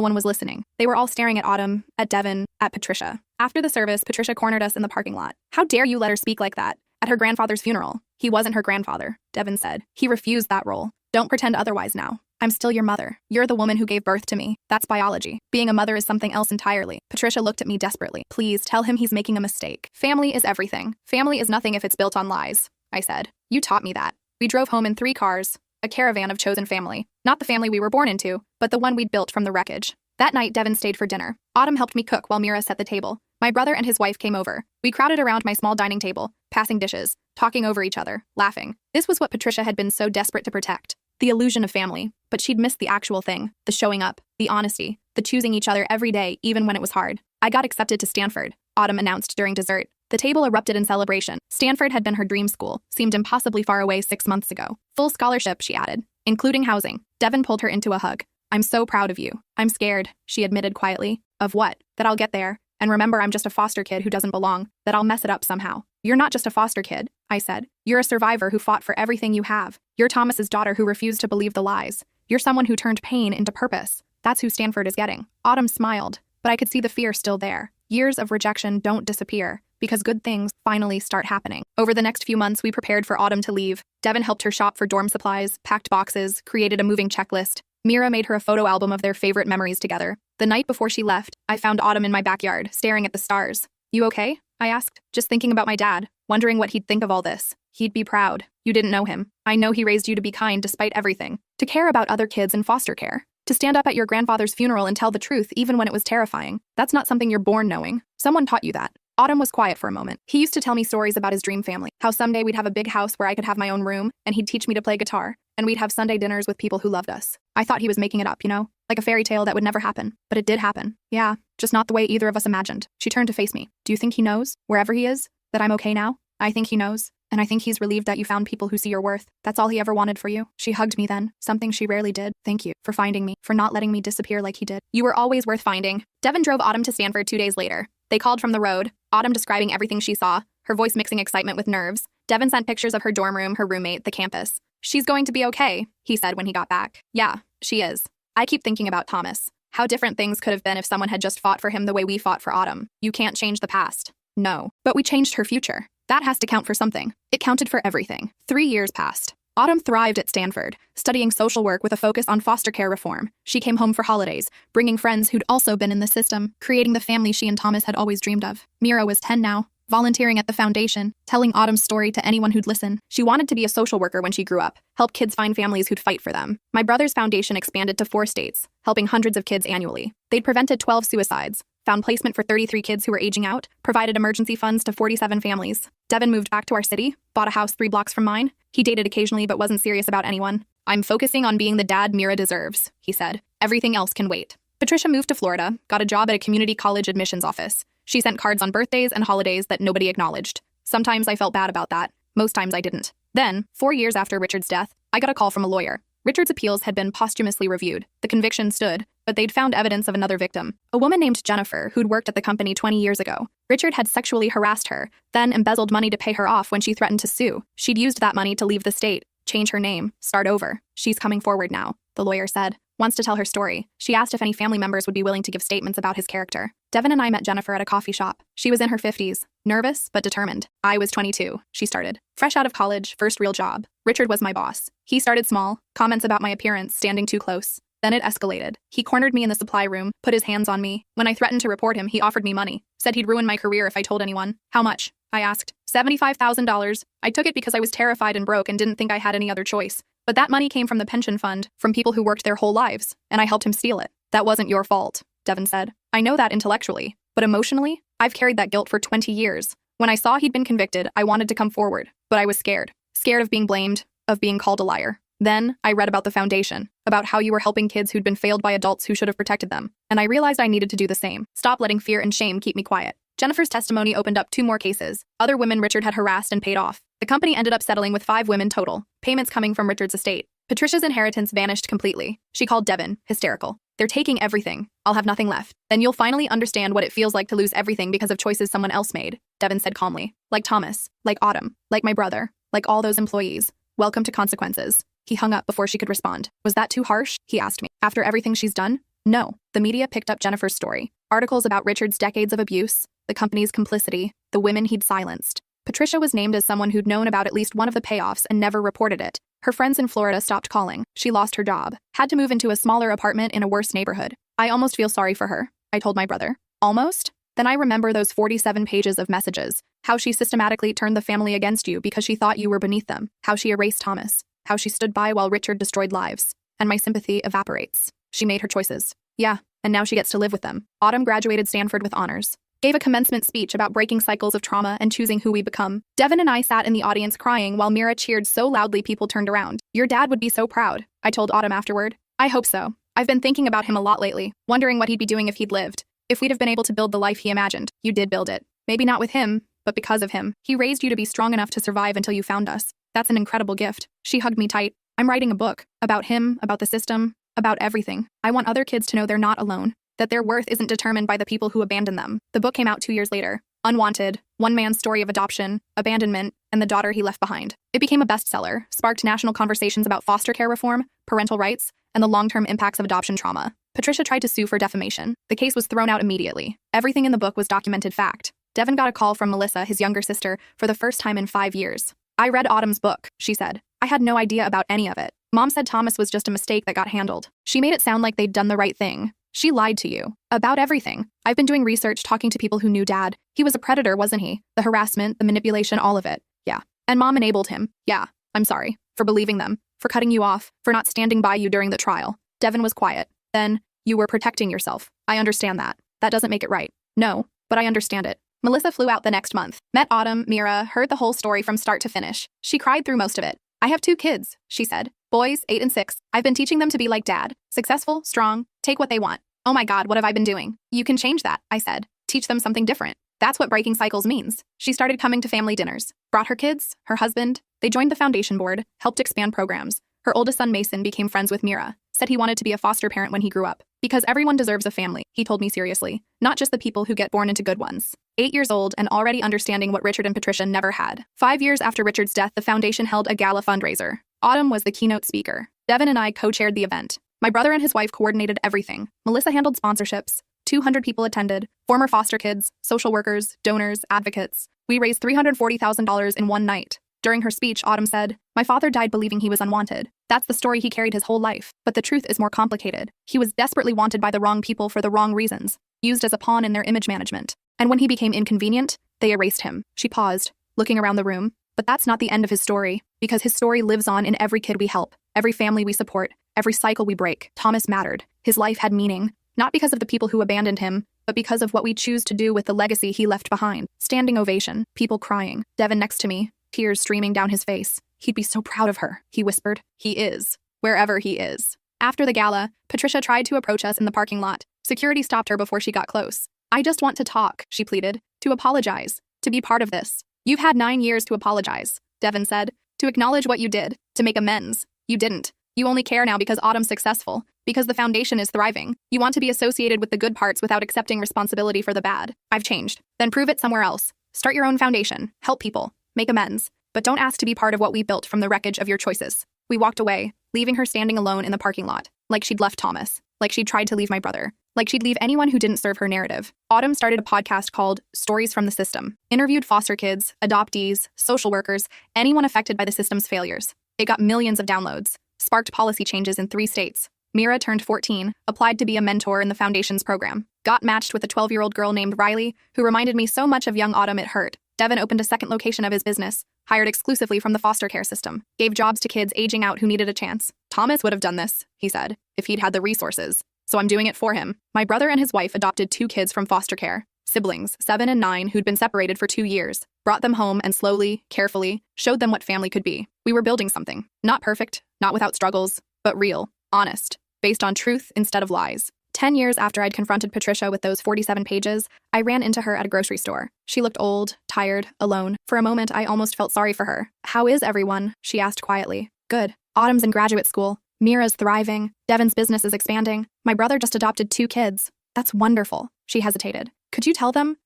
one was listening. They were all staring at Autumn, at Devin, at Patricia. After the service, Patricia cornered us in the parking lot. "How dare you let her speak like that? At her grandfather's funeral." "He wasn't her grandfather," Devin said. "He refused that role. Don't pretend otherwise now. I'm still your mother. You're the woman who gave birth to me. That's biology. Being a mother is something else entirely." Patricia looked at me desperately. "Please tell him he's making a mistake. Family is everything. Family is nothing if it's built on lies," I said. "You taught me that." We drove home in 3 cars, a caravan of chosen family. Not the family we were born into, but the one we'd built from the wreckage. That night, Devin stayed for dinner. Autumn helped me cook while Mira set the table. My brother and his wife came over. We crowded around my small dining table, passing dishes, talking over each other, laughing. This was what Patricia had been so desperate to protect. The illusion of family. But she'd missed the actual thing. The showing up. The honesty. The choosing each other every day, even when it was hard. "I got accepted to Stanford," Autumn announced during dessert. The table erupted in celebration. Stanford had been her dream school, seemed impossibly far away 6 months ago. "Full scholarship," she added, "including housing." Devin pulled her into a hug. "I'm so proud of you." "I'm scared," she admitted quietly. "Of what?" "That I'll get there. And remember, I'm just a foster kid who doesn't belong. That I'll mess it up somehow." "You're not just a foster kid," I said. "You're a survivor who fought for everything you have. You're Thomas's daughter who refused to believe the lies. You're someone who turned pain into purpose. That's who Stanford is getting." Autumn smiled, but I could see the fear still there. Years of rejection don't disappear, because good things finally start happening. Over the next few months, we prepared for Autumn to leave. Devin helped her shop for dorm supplies, packed boxes, created a moving checklist. Mira made her a photo album of their favorite memories together. The night before she left, I found Autumn in my backyard, staring at the stars. "You okay?" I asked, just thinking about my dad, wondering what he'd think of all this. "He'd be proud. You didn't know him. I know he raised you to be kind despite everything, to care about other kids in foster care, to stand up at your grandfather's funeral and tell the truth even when it was terrifying. That's not something you're born knowing. Someone taught you that." Autumn was quiet for a moment. "He used to tell me stories about his dream family, how someday we'd have a big house where I could have my own room, and he'd teach me to play guitar, and we'd have Sunday dinners with people who loved us. I thought he was making it up, like a fairy tale that would never happen. But it did happen. Yeah, just not the way either of us imagined." She turned to face me. "Do you think he knows, wherever he is, that I'm okay now?" "I think he knows. And I think he's relieved that you found people who see your worth. That's all he ever wanted for you." She hugged me then, something she rarely did. "Thank you for finding me, for not letting me disappear like he did. You were always worth finding." Devin drove Autumn to Stanford 2 days later. They called from the road, Autumn describing everything she saw, her voice mixing excitement with nerves. Devin sent pictures of her dorm room, her roommate, the campus. "She's going to be okay," he said when he got back. "Yeah, she is. I keep thinking about Thomas. How different things could have been if someone had just fought for him the way we fought for Autumn. You can't change the past." "No. But we changed her future." That has to count for something. It counted for everything. 3 years passed. Autumn thrived at Stanford, studying social work with a focus on foster care reform. She came home for holidays, bringing friends who'd also been in the system, creating the family she and Thomas had always dreamed of. Mira was 10 now, volunteering at the foundation, telling Autumn's story to anyone who'd listen. She wanted to be a social worker when she grew up, help kids find families who'd fight for them. My brother's foundation expanded to 4 states, helping hundreds of kids annually. They'd prevented 12 suicides, found placement for 33 kids who were aging out, provided emergency funds to 47 families. Devin moved back to our city, bought a house 3 blocks from mine. He dated occasionally but wasn't serious about anyone. "I'm focusing on being the dad Mira deserves," he said. "Everything else can wait." Patricia moved to Florida, got a job at a community college admissions office. She sent cards on birthdays and holidays that nobody acknowledged. Sometimes I felt bad about that. Most times I didn't. Then, 4 years after Richard's death, I got a call from a lawyer. Richard's appeals had been posthumously reviewed. The conviction stood, but they'd found evidence of another victim, a woman named Jennifer who'd worked at the company 20 years ago. Richard had sexually harassed her, then embezzled money to pay her off when she threatened to sue. She'd used that money to leave the state, change her name, start over. "She's coming forward now," the lawyer said. "Wants to tell her story." She asked if any family members would be willing to give statements about his character. Devin and I met Jennifer at a coffee shop. She was in her 50s, nervous but determined. I was 22, she started. Fresh out of college, first real job. Richard was my boss. He started small, comments about my appearance, standing too close. Then it escalated. He cornered me in the supply room, put his hands on me. When I threatened to report him, he offered me money. Said he'd ruin my career if I told anyone. "How much?" I asked. $75,000. I took it because I was terrified and broke and didn't think I had any other choice. But that money came from the pension fund, from people who worked their whole lives, and I helped him steal it. "That wasn't your fault," Devin said. "I know that intellectually, but emotionally, I've carried that guilt for 20 years. When I saw he'd been convicted, I wanted to come forward, but I was scared. Scared of being blamed, of being called a liar. Then, I read about the foundation, about how you were helping kids who'd been failed by adults who should have protected them, and I realized I needed to do the same. Stop letting fear and shame keep me quiet." Jennifer's testimony opened up 2 more cases, other women Richard had harassed and paid off. The company ended up settling with 5 women total, payments coming from Richard's estate. Patricia's inheritance vanished completely. She called Devin, hysterical. "They're taking everything. I'll have nothing left. Then you'll finally understand what it feels like to lose everything because of choices someone else made," Devin said calmly. "Like Thomas, like Autumn, like my brother, like all those employees. Welcome to consequences." He hung up before she could respond. "Was that too harsh?" he asked me. "After everything she's done?" "No." The media picked up Jennifer's story. Articles about Richard's decades of abuse, the company's complicity, the women he'd silenced. Patricia was named as someone who'd known about at least one of the payoffs and never reported it. Her friends in Florida stopped calling. She lost her job, had to move into a smaller apartment in a worse neighborhood. "I almost feel sorry for her," I told my brother. "Almost?" Then I remember those 47 pages of messages, how she systematically turned the family against you because she thought you were beneath them, how she erased Thomas, how she stood by while Richard destroyed lives, and my sympathy evaporates. She made her choices. Yeah, and now she gets to live with them. Autumn graduated Stanford with honors. Gave a commencement speech about breaking cycles of trauma and choosing who we become. Devin and I sat in the audience crying while Mira cheered so loudly people turned around. "Your dad would be so proud," I told Autumn afterward. "I hope so. I've been thinking about him a lot lately, wondering what he'd be doing if he'd lived. If we'd have been able to build the life he imagined." "You did build it. Maybe not with him, but because of him. He raised you to be strong enough to survive until you found us. That's an incredible gift." She hugged me tight. "I'm writing a book. About him, about the system, about everything. I want other kids to know they're not alone, that their worth isn't determined by the people who abandon them." The book came out 2 years later. Unwanted, one man's story of adoption, abandonment, and the daughter he left behind. It became a bestseller, sparked national conversations about foster care reform, parental rights, and the long-term impacts of adoption trauma. Patricia tried to sue for defamation. The case was thrown out immediately. Everything in the book was documented fact. Devin got a call from Melissa, his younger sister, for the first time in 5 years. "I read Autumn's book," she said. "I had no idea about any of it. Mom said Thomas was just a mistake that got handled. She made it sound like they'd done the right thing. She lied to you. About everything. I've been doing research, talking to people who knew Dad. He was a predator, wasn't he? The harassment, the manipulation, all of it. Yeah. And Mom enabled him. Yeah. I'm sorry. For believing them. For cutting you off. For not standing by you during the trial." Devin was quiet. Then, "You were protecting yourself. I understand that. That doesn't make it right. No, but I understand it." Melissa flew out the next month. Met Autumn, Mira, heard the whole story from start to finish. She cried through most of it. "I have 2 kids," she said. "Boys, 8 and 6. I've been teaching them to be like Dad. Successful, strong, take what they want." "Oh my God, what have I been doing?" "You can change that," I said. "Teach them something different. That's what breaking cycles means." She started coming to family dinners. Brought her kids, her husband. They joined the foundation board, helped expand programs. Her oldest son, Mason, became friends with Mira. Said he wanted to be a foster parent when he grew up. "Because everyone deserves a family," he told me seriously. "Not just the people who get born into good ones." 8 years old and already understanding what Richard and Patricia never had. 5 years after Richard's death, the foundation held a gala fundraiser. Autumn was the keynote speaker. Devin and I co-chaired the event. My brother and his wife coordinated everything. Melissa handled sponsorships. 200 people attended. Former foster kids, social workers, donors, advocates. We raised $340,000 in one night. During her speech, Autumn said, "My father died believing he was unwanted. That's the story he carried his whole life. But the truth is more complicated. He was desperately wanted by the wrong people for the wrong reasons, used as a pawn in their image management. And when he became inconvenient, they erased him." She paused, looking around the room. But that's not the end of his story, because his story lives on in every kid we help, every family we support, every cycle we break. Thomas mattered. His life had meaning, not because of the people who abandoned him, but because of what we choose to do with the legacy he left behind. Standing ovation, people crying, Devin next to me, tears streaming down his face. "He'd be so proud of her," he whispered. "He is, wherever he is." After the gala, Patricia tried to approach us in the parking lot. Security stopped her before she got close. "I just want to talk," she pleaded, "to apologize, to be part of this." "You've had 9 years to apologize," Devin said, "to acknowledge what you did, to make amends. You didn't. You only care now because Autumn's successful, because the foundation is thriving. You want to be associated with the good parts without accepting responsibility for the bad. I've changed. Then prove it somewhere else. Start your own foundation. Help people. Make amends. But don't ask to be part of what we built from the wreckage of your choices." We walked away, leaving her standing alone in the parking lot, like she'd left Thomas, like she'd tried to leave my brother, like she'd leave anyone who didn't serve her narrative. Autumn started a podcast called Stories from the System, interviewed foster kids, adoptees, social workers, anyone affected by the system's failures. It got millions of downloads, sparked policy changes in 3 states. Mira turned 14, applied to be a mentor in the Foundation's program, got matched with a 12-year-old girl named Riley, who reminded me so much of young Autumn it hurt. Devin opened a second location of his business, hired exclusively from the foster care system, gave jobs to kids aging out who needed a chance. "Thomas would have done this," he said, "if he'd had the resources. So I'm doing it for him." My brother and his wife adopted 2 kids from foster care, siblings, 7 and 9, who'd been separated for 2 years, brought them home and slowly, carefully, showed them what family could be. We were building something. Not perfect, not without struggles, but real, honest, based on truth instead of lies. 10 years after I'd confronted Patricia with those 47 pages, I ran into her at a grocery store. She looked old, tired, alone. For a moment, I almost felt sorry for her. "How is everyone?" she asked quietly. "Good. Autumn's in graduate school. Mira's thriving. Devin's business is expanding. My brother just adopted 2 kids. That's wonderful." She hesitated. Could you tell them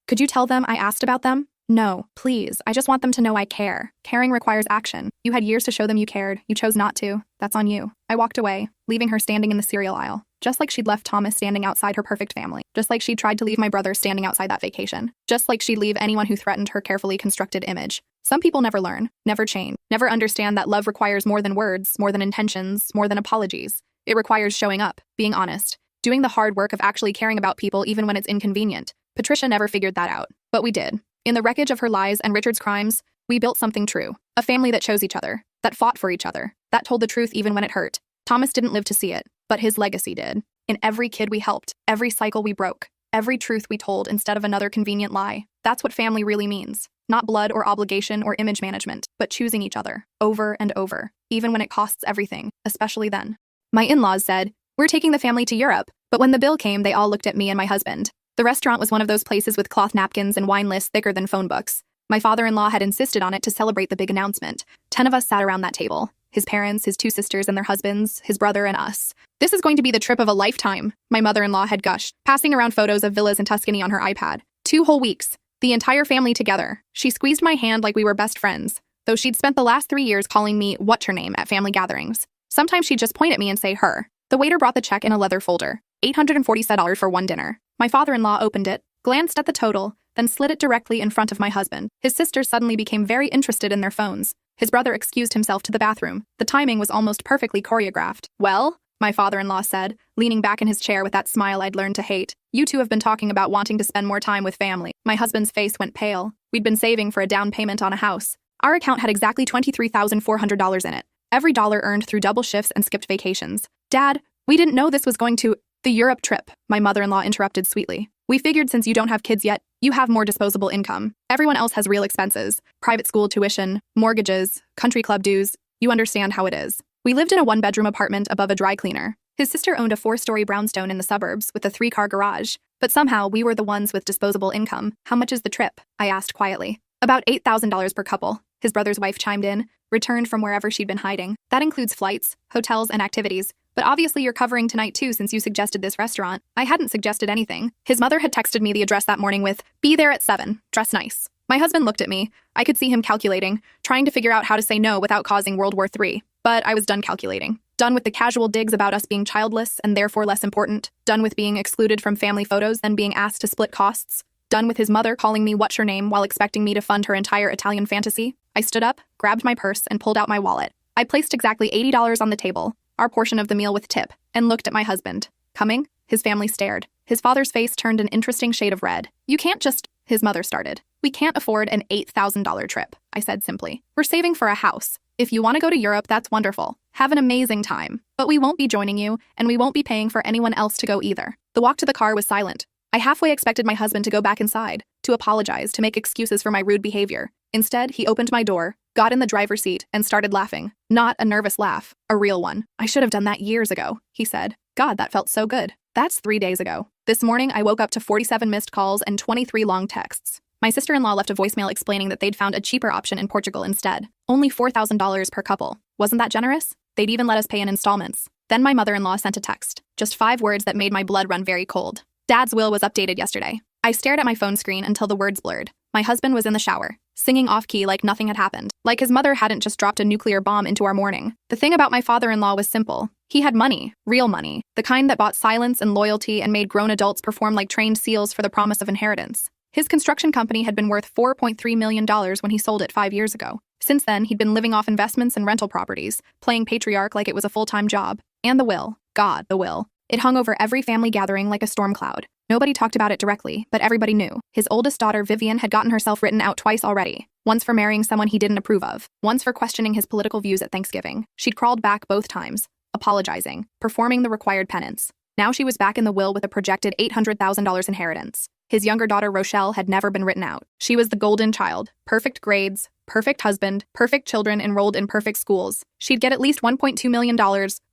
I asked about them?" "No, please. I just want them to know I care. Caring requires action. You had years to show them you cared. You chose not to. That's on you." I walked away, leaving her standing in the cereal aisle, just like she'd left Thomas standing outside her perfect family, just like she'd tried to leave my brother standing outside that vacation, just like she'd leave anyone who threatened her carefully constructed image. Some people never learn, never change, never understand that love requires more than words, more than intentions, more than apologies. It requires showing up, being honest, doing the hard work of actually caring about people even when it's inconvenient. Patricia never figured that out, but we did. In the wreckage of her lies and Richard's crimes, we built something true. A family that chose each other, that fought for each other, that told the truth even when it hurt. Thomas didn't live to see it, but his legacy did. In every kid we helped, every cycle we broke, every truth we told instead of another convenient lie. That's what family really means. Not blood or obligation or image management, but choosing each other, over and over, even when it costs everything, especially then. My in-laws said, "We're taking the family to Europe," but when the bill came, they all looked at me and my husband. The restaurant was one of those places with cloth napkins and wine lists thicker than phone books. My father-in-law had insisted on it to celebrate the big announcement. 10 of us sat around that table. His parents, his 2 sisters and their husbands, his brother and us. "This is going to be the trip of a lifetime," my mother-in-law had gushed, passing around photos of villas in Tuscany on her iPad. 2 whole weeks. The entire family together. She squeezed my hand like we were best friends, though she'd spent the last 3 years calling me what's-her-name at family gatherings. Sometimes she'd just point at me and say her. The waiter brought the check in a leather folder. $847 for one dinner. My father-in-law opened it, glanced at the total, then slid it directly in front of my husband. His sisters suddenly became very interested in their phones. His brother excused himself to the bathroom. The timing was almost perfectly choreographed. "Well," my father-in-law said, leaning back in his chair with that smile I'd learned to hate, "you 2 have been talking about wanting to spend more time with family." My husband's face went pale. We'd been saving for a down payment on a house. Our account had exactly $23,400 in it. Every dollar earned through double shifts and skipped vacations. "Dad, we didn't know this was going to—" "The Europe trip," my mother-in-law interrupted sweetly. "We figured since you don't have kids yet, you have more disposable income. Everyone else has real expenses, private school tuition, mortgages, country club dues. You understand how it is." We lived in a 1-bedroom apartment above a dry cleaner. His sister owned a 4-story brownstone in the suburbs with a 3-car garage. But somehow, we were the ones with disposable income. "How much is the trip?" I asked quietly. "About $8,000 per couple," his brother's wife chimed in, returned from wherever she'd been hiding. "That includes flights, hotels, and activities. But obviously you're covering tonight too since you suggested this restaurant." I hadn't suggested anything. His mother had texted me the address that morning with, "Be there at 7, dress nice." My husband looked at me. I could see him calculating, trying to figure out how to say no without causing World War III. But I was done calculating. Done with the casual digs about us being childless and therefore less important. Done with being excluded from family photos, then being asked to split costs. Done with his mother calling me what's your name while expecting me to fund her entire Italian fantasy, I stood up, grabbed my purse, and pulled out my wallet. I placed exactly $80 on the table, our portion of the meal with tip, and looked at my husband. Coming? His family stared. His father's face turned an interesting shade of red. You can't just, his mother started. We can't afford an $8,000 trip, I said simply. We're saving for a house. If you want to go to Europe, that's wonderful. Have an amazing time. But we won't be joining you, and we won't be paying for anyone else to go either. The walk to the car was silent. I halfway expected my husband to go back inside, to apologize, to make excuses for my rude behavior. Instead, he opened my door, got in the driver's seat, and started laughing. Not a nervous laugh, a real one. I should have done that years ago, he said. God, that felt so good. That's 3 days ago. This morning, I woke up to 47 missed calls and 23 long texts. My sister-in-law left a voicemail explaining that they'd found a cheaper option in Portugal instead. Only $4,000 per couple. Wasn't that generous? They'd even let us pay in installments. Then my mother-in-law sent a text. Just 5 words that made my blood run very cold. Dad's will was updated yesterday. I stared at my phone screen until the words blurred. My husband was in the shower, singing off-key like nothing had happened, like his mother hadn't just dropped a nuclear bomb into our morning. The thing about my father-in-law was simple. He had money, real money, the kind that bought silence and loyalty and made grown adults perform like trained seals for the promise of inheritance. His construction company had been worth $4.3 million when he sold it 5 years ago. Since then, he'd been living off investments and rental properties, playing patriarch like it was a full-time job. And the will. God, the will. It hung over every family gathering like a storm cloud. Nobody talked about it directly, but everybody knew. His oldest daughter, Vivian, had gotten herself written out twice already. Once for marrying someone he didn't approve of. Once for questioning his political views at Thanksgiving. She'd crawled back both times, apologizing, performing the required penance. Now she was back in the will with a projected $800,000 inheritance. His younger daughter, Rochelle, had never been written out. She was the golden child. Perfect grades, perfect husband, perfect children enrolled in perfect schools. She'd get at least $1.2 million,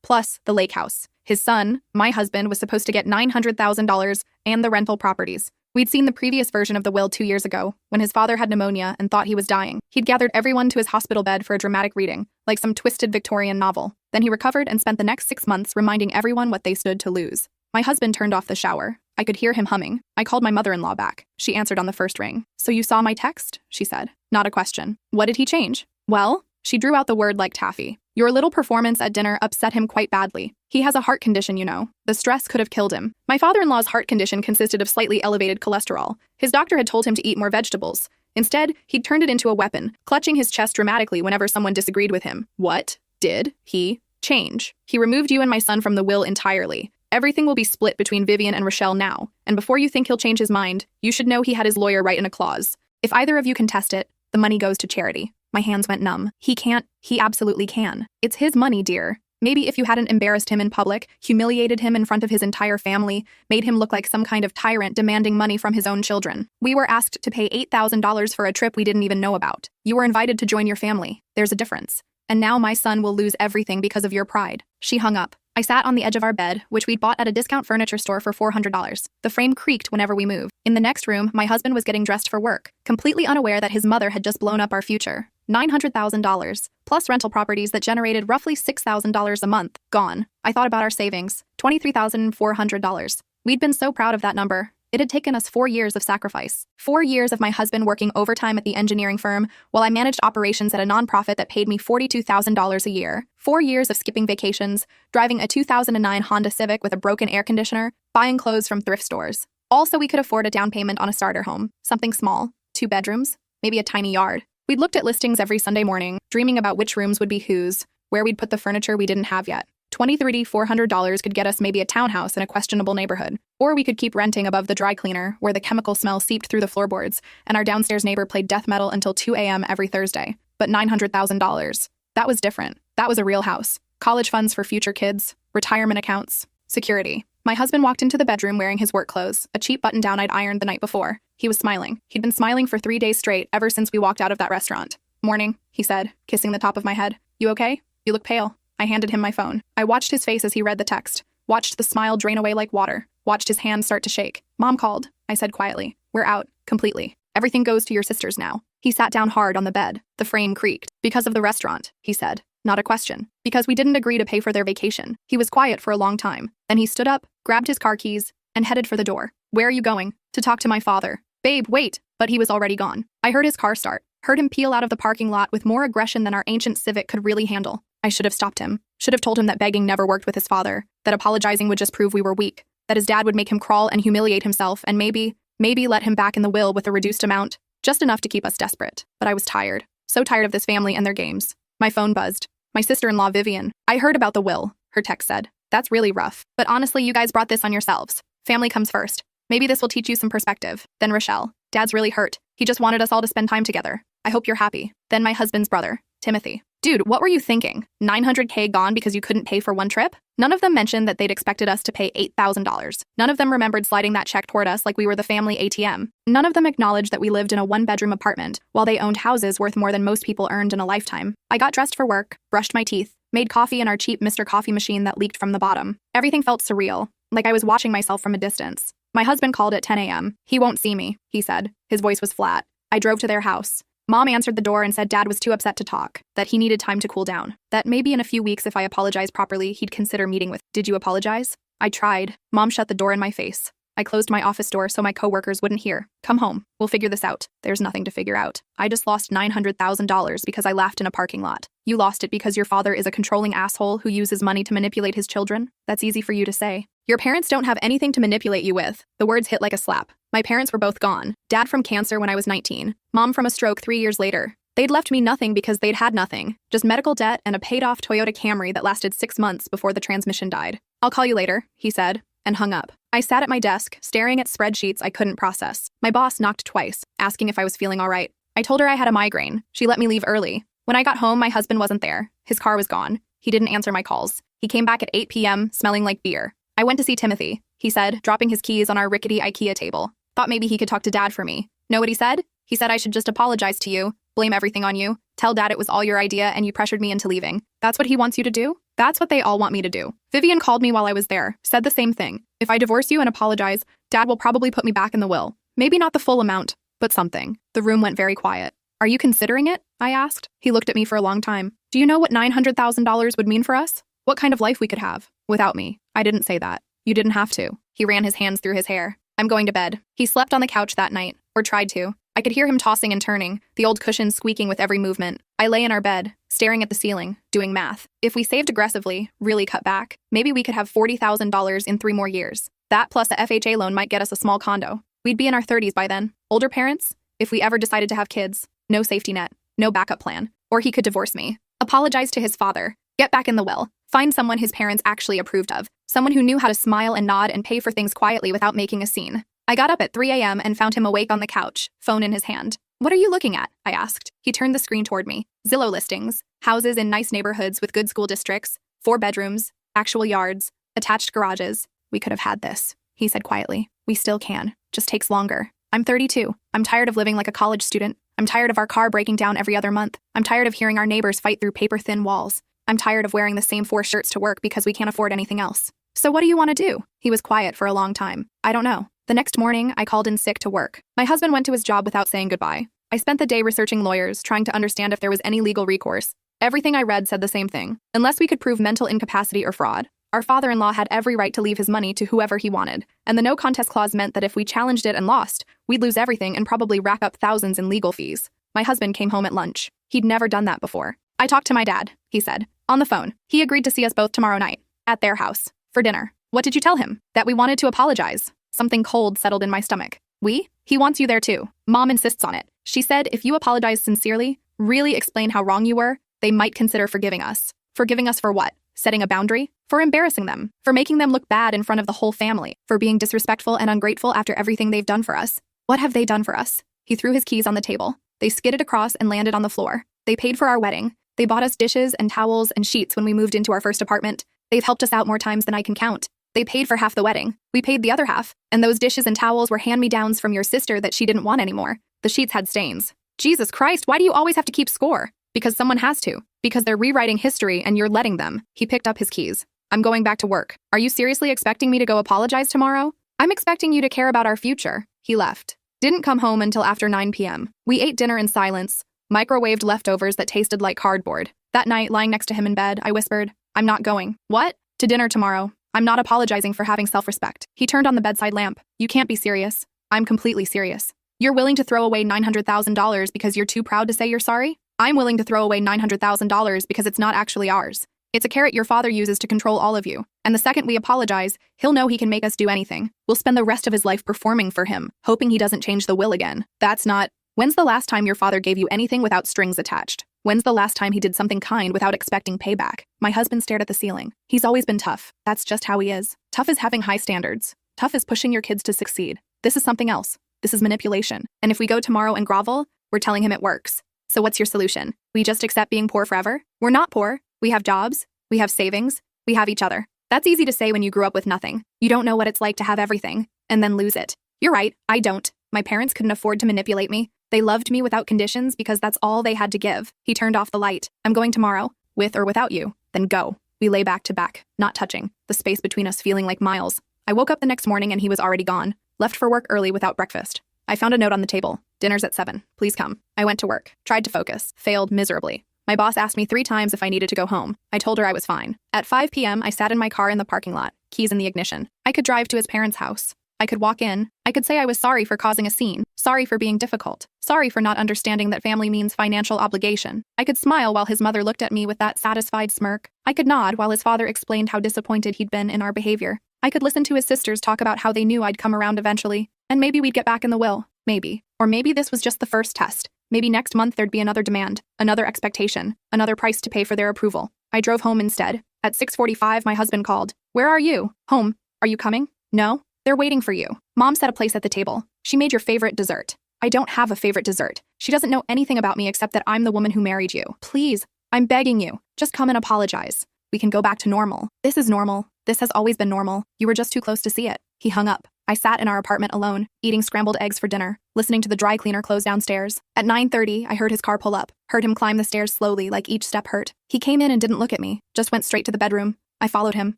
plus the lake house. His son, my husband, was supposed to get $900,000 and the rental properties. We'd seen the previous version of the will 2 years ago, when his father had pneumonia and thought he was dying. He'd gathered everyone to his hospital bed for a dramatic reading, like some twisted Victorian novel. Then he recovered and spent the next 6 months reminding everyone what they stood to lose. My husband turned off the shower. I could hear him humming. I called my mother-in-law back. She answered on the first ring. So you saw my text? She said. Not a question. What did he change? Well, she drew out the word like taffy. Your little performance at dinner upset him quite badly. He has a heart condition, you know. The stress could have killed him. My father-in-law's heart condition consisted of slightly elevated cholesterol. His doctor had told him to eat more vegetables. Instead, he'd turned it into a weapon, clutching his chest dramatically whenever someone disagreed with him. What did he change? He removed you and my son from the will entirely. Everything will be split between Vivian and Rochelle now, and before you think he'll change his mind, you should know he had his lawyer write in a clause. If either of you contest it, the money goes to charity. My hands went numb. He can't. He absolutely can. It's his money, dear. Maybe if you hadn't embarrassed him in public, humiliated him in front of his entire family, made him look like some kind of tyrant demanding money from his own children. We were asked to pay $8,000 for a trip we didn't even know about. You were invited to join your family. There's a difference. And now my son will lose everything because of your pride. She hung up. I sat on the edge of our bed, which we'd bought at a discount furniture store for $400. The frame creaked whenever we moved. In the next room, my husband was getting dressed for work, completely unaware that his mother had just blown up our future. $900,000, plus rental properties that generated roughly $6,000 a month. Gone. I thought about our savings. $23,400. We'd been so proud of that number. It had taken us 4 years of sacrifice. 4 years of my husband working overtime at the engineering firm while I managed operations at a nonprofit that paid me $42,000 a year. 4 years of skipping vacations, driving a 2009 Honda Civic with a broken air conditioner, buying clothes from thrift stores. Also, we could afford a down payment on a starter home. Something small. 2 bedrooms. Maybe a tiny yard. We'd looked at listings every Sunday morning, dreaming about which rooms would be whose, where we'd put the furniture we didn't have yet. $400 could get us maybe a townhouse in a questionable neighborhood. Or we could keep renting above the dry cleaner, where the chemical smell seeped through the floorboards, and our downstairs neighbor played death metal until 2 a.m. every Thursday. But $900,000. That was different. That was a real house. College funds for future kids, retirement accounts, security. My husband walked into the bedroom wearing his work clothes, a cheap button-down I'd ironed the night before. He was smiling. He'd been smiling for 3 days straight ever since we walked out of that restaurant. Morning, he said, kissing the top of my head. You okay? You look pale. I handed him my phone. I watched his face as he read the text, watched the smile drain away like water, watched his hand start to shake. Mom called, I said quietly. We're out, completely. Everything goes to your sisters now. He sat down hard on the bed. The frame creaked. Because of the restaurant, he said. Not a question. Because we didn't agree to pay for their vacation. He was quiet for a long time. Then he stood up, grabbed his car keys, and headed for the door. Where are you going? To talk to my father. Babe, wait. But he was already gone. I heard his car start. Heard him peel out of the parking lot with more aggression than our ancient Civic could really handle. I should have stopped him. Should have told him that begging never worked with his father, that apologizing would just prove we were weak, that his dad would make him crawl and humiliate himself, and maybe Maybe let him back in the will with a reduced amount, just enough to keep us desperate. But I was tired. So tired of this family and their games. My phone buzzed. My sister-in-law, Vivian. I heard about the will, her text said. That's really rough. But honestly, you guys brought this on yourselves. Family comes first. Maybe this will teach you some perspective. Then Rochelle. Dad's really hurt. He just wanted us all to spend time together. I hope you're happy. Then my husband's brother, Timothy. Dude, what were you thinking? $900K gone because you couldn't pay for one trip? None of them mentioned that they'd expected us to pay $8,000. None of them remembered sliding that check toward us like we were the family ATM. None of them acknowledged that we lived in a one-bedroom apartment, while they owned houses worth more than most people earned in a lifetime. I got dressed for work, brushed my teeth, made coffee in our cheap Mr. Coffee machine that leaked from the bottom. Everything felt surreal, like I was watching myself from a distance. My husband called at 10 a.m. He won't see me, he said. His voice was flat. I drove to their house. Mom answered the door and said Dad was too upset to talk, that he needed time to cool down, that maybe in a few weeks if I apologized properly, he'd consider meeting with. Did you apologize? I tried. Mom shut the door in my face. I closed my office door so my coworkers wouldn't hear. Come home. We'll figure this out. There's nothing to figure out. I just lost $900,000 because I laughed in a parking lot. You lost it because your father is a controlling asshole who uses money to manipulate his children? That's easy for you to say. Your parents don't have anything to manipulate you with. The words hit like a slap. My parents were both gone. Dad from cancer when I was 19. Mom from a stroke 3 years later. They'd left me nothing because they'd had nothing. Just medical debt and a paid-off Toyota Camry that lasted 6 months before the transmission died. I'll call you later, he said, and hung up. I sat at my desk, staring at spreadsheets I couldn't process. My boss knocked twice, asking if I was feeling all right. I told her I had a migraine. She let me leave early. When I got home, my husband wasn't there. His car was gone. He didn't answer my calls. He came back at 8 p.m., smelling like beer. I went to see Timothy, he said, dropping his keys on our rickety IKEA table. Thought maybe he could talk to Dad for me. Know what he said? He said I should just apologize to you, blame everything on you, tell Dad it was all your idea and you pressured me into leaving. That's what he wants you to do? That's what they all want me to do. Vivian called me while I was there, said the same thing. If I divorce you and apologize, Dad will probably put me back in the will. Maybe not the full amount, but something. The room went very quiet. Are you considering it? I asked. He looked at me for a long time. Do you know what $900,000 would mean for us? What kind of life we could have without me? I didn't say that. You didn't have to. He ran his hands through his hair. I'm going to bed. He slept on the couch that night, or tried to. I could hear him tossing and turning, the old cushions squeaking with every movement. I lay in our bed, staring at the ceiling, doing math. If we saved aggressively, really cut back, maybe we could have $40,000 in 3 more years. That plus a FHA loan might get us a small condo. We'd be in our 30s by then. Older parents? If we ever decided to have kids. No safety net. No backup plan. Or he could divorce me. Apologize to his father. Get back in the will. Find someone his parents actually approved of. Someone who knew how to smile and nod and pay for things quietly without making a scene. I got up at 3 a.m. and found him awake on the couch, phone in his hand. What are you looking at? I asked. He turned the screen toward me. Zillow listings. Houses in nice neighborhoods with good school districts. 4 bedrooms. Actual yards. Attached garages. We could have had this, he said quietly. We still can. Just takes longer. I'm 32. I'm tired of living like a college student. I'm tired of our car breaking down every other month. I'm tired of hearing our neighbors fight through paper-thin walls. I'm tired of wearing the same 4 shirts to work because we can't afford anything else. So what do you want to do? He was quiet for a long time. I don't know. The next morning, I called in sick to work. My husband went to his job without saying goodbye. I spent the day researching lawyers, trying to understand if there was any legal recourse. Everything I read said the same thing. Unless we could prove mental incapacity or fraud, our father-in-law had every right to leave his money to whoever he wanted. And the no contest clause meant that if we challenged it and lost, we'd lose everything and probably rack up thousands in legal fees. My husband came home at lunch. He'd never done that before. I talked to my dad, he said, on the phone. He agreed to see us both tomorrow night, at their house, for dinner. What did you tell him? That we wanted to apologize. Something cold settled in my stomach. We? He wants you there too. Mom insists on it. She said if you apologize sincerely, really explain how wrong you were, they might consider forgiving us. Forgiving us for what? Setting a boundary? For embarrassing them. For making them look bad in front of the whole family. For being disrespectful and ungrateful after everything they've done for us. What have they done for us? He threw his keys on the table. They skidded across and landed on the floor. They paid for our wedding. They bought us dishes and towels and sheets when we moved into our first apartment. They've helped us out more times than I can count. They paid for half the wedding. We paid the other half. And those dishes and towels were hand-me-downs from your sister that she didn't want anymore. The sheets had stains. Jesus Christ, why do you always have to keep score? Because someone has to. Because they're rewriting history and you're letting them. He picked up his keys. I'm going back to work. Are you seriously expecting me to go apologize tomorrow? I'm expecting you to care about our future. He left. Didn't come home until after 9 p.m. We ate dinner in silence. Microwaved leftovers that tasted like cardboard. That night, lying next to him in bed, I whispered, I'm not going. What? To dinner tomorrow. I'm not apologizing for having self-respect. He turned on the bedside lamp. You can't be serious. I'm completely serious. You're willing to throw away $900,000 because you're too proud to say you're sorry? I'm willing to throw away $900,000 because it's not actually ours. It's a carrot your father uses to control all of you. And the second we apologize, he'll know he can make us do anything. We'll spend the rest of his life performing for him, hoping he doesn't change the will again. That's not. When's the last time your father gave you anything without strings attached? When's the last time he did something kind without expecting payback? My husband stared at the ceiling. He's always been tough. That's just how he is. Tough is having high standards. Tough is pushing your kids to succeed. This is something else. This is manipulation. And if we go tomorrow and grovel, we're telling him it works. So what's your solution? We just accept being poor forever? We're not poor. We have jobs. We have savings. We have each other. That's easy to say when you grew up with nothing. You don't know what it's like to have everything and then lose it. You're right, I don't. My parents couldn't afford to manipulate me. They loved me without conditions because that's all they had to give. He turned off the light. I'm going tomorrow, with or without you. Then go. We lay back to back, not touching, the space between us feeling like miles. I woke up the next morning and he was already gone. Left for work early without breakfast. I found a note on the table. Dinner's at 7. Please come. I went to work. Tried to focus. Failed miserably. My boss asked me 3 times if I needed to go home. I told her I was fine. At 5 p.m., I sat in my car in the parking lot, keys in the ignition. I could drive to his parents' house. I could walk in. I could say I was sorry for causing a scene, sorry for being difficult, sorry for not understanding that family means financial obligation. I could smile while his mother looked at me with that satisfied smirk. I could nod while his father explained how disappointed he'd been in our behavior. I could listen to his sisters talk about how they knew I'd come around eventually, and maybe we'd get back in the will. Maybe. Or maybe this was just the first test. Maybe next month there'd be another demand, another expectation, another price to pay for their approval. I drove home instead. At 6:45, my husband called. Where are you? Home. Are you coming? No? They're waiting for you. Mom set a place at the table. She made your favorite dessert. I don't have a favorite dessert. She doesn't know anything about me except that I'm the woman who married you. Please, I'm begging you. Just come and apologize. We can go back to normal. This is normal. This has always been normal. You were just too close to see it. He hung up. I sat in our apartment alone, eating scrambled eggs for dinner, listening to the dry cleaner close downstairs. At 9:30, I heard his car pull up, heard him climb the stairs slowly like each step hurt. He came in and didn't look at me, just went straight to the bedroom. I followed him.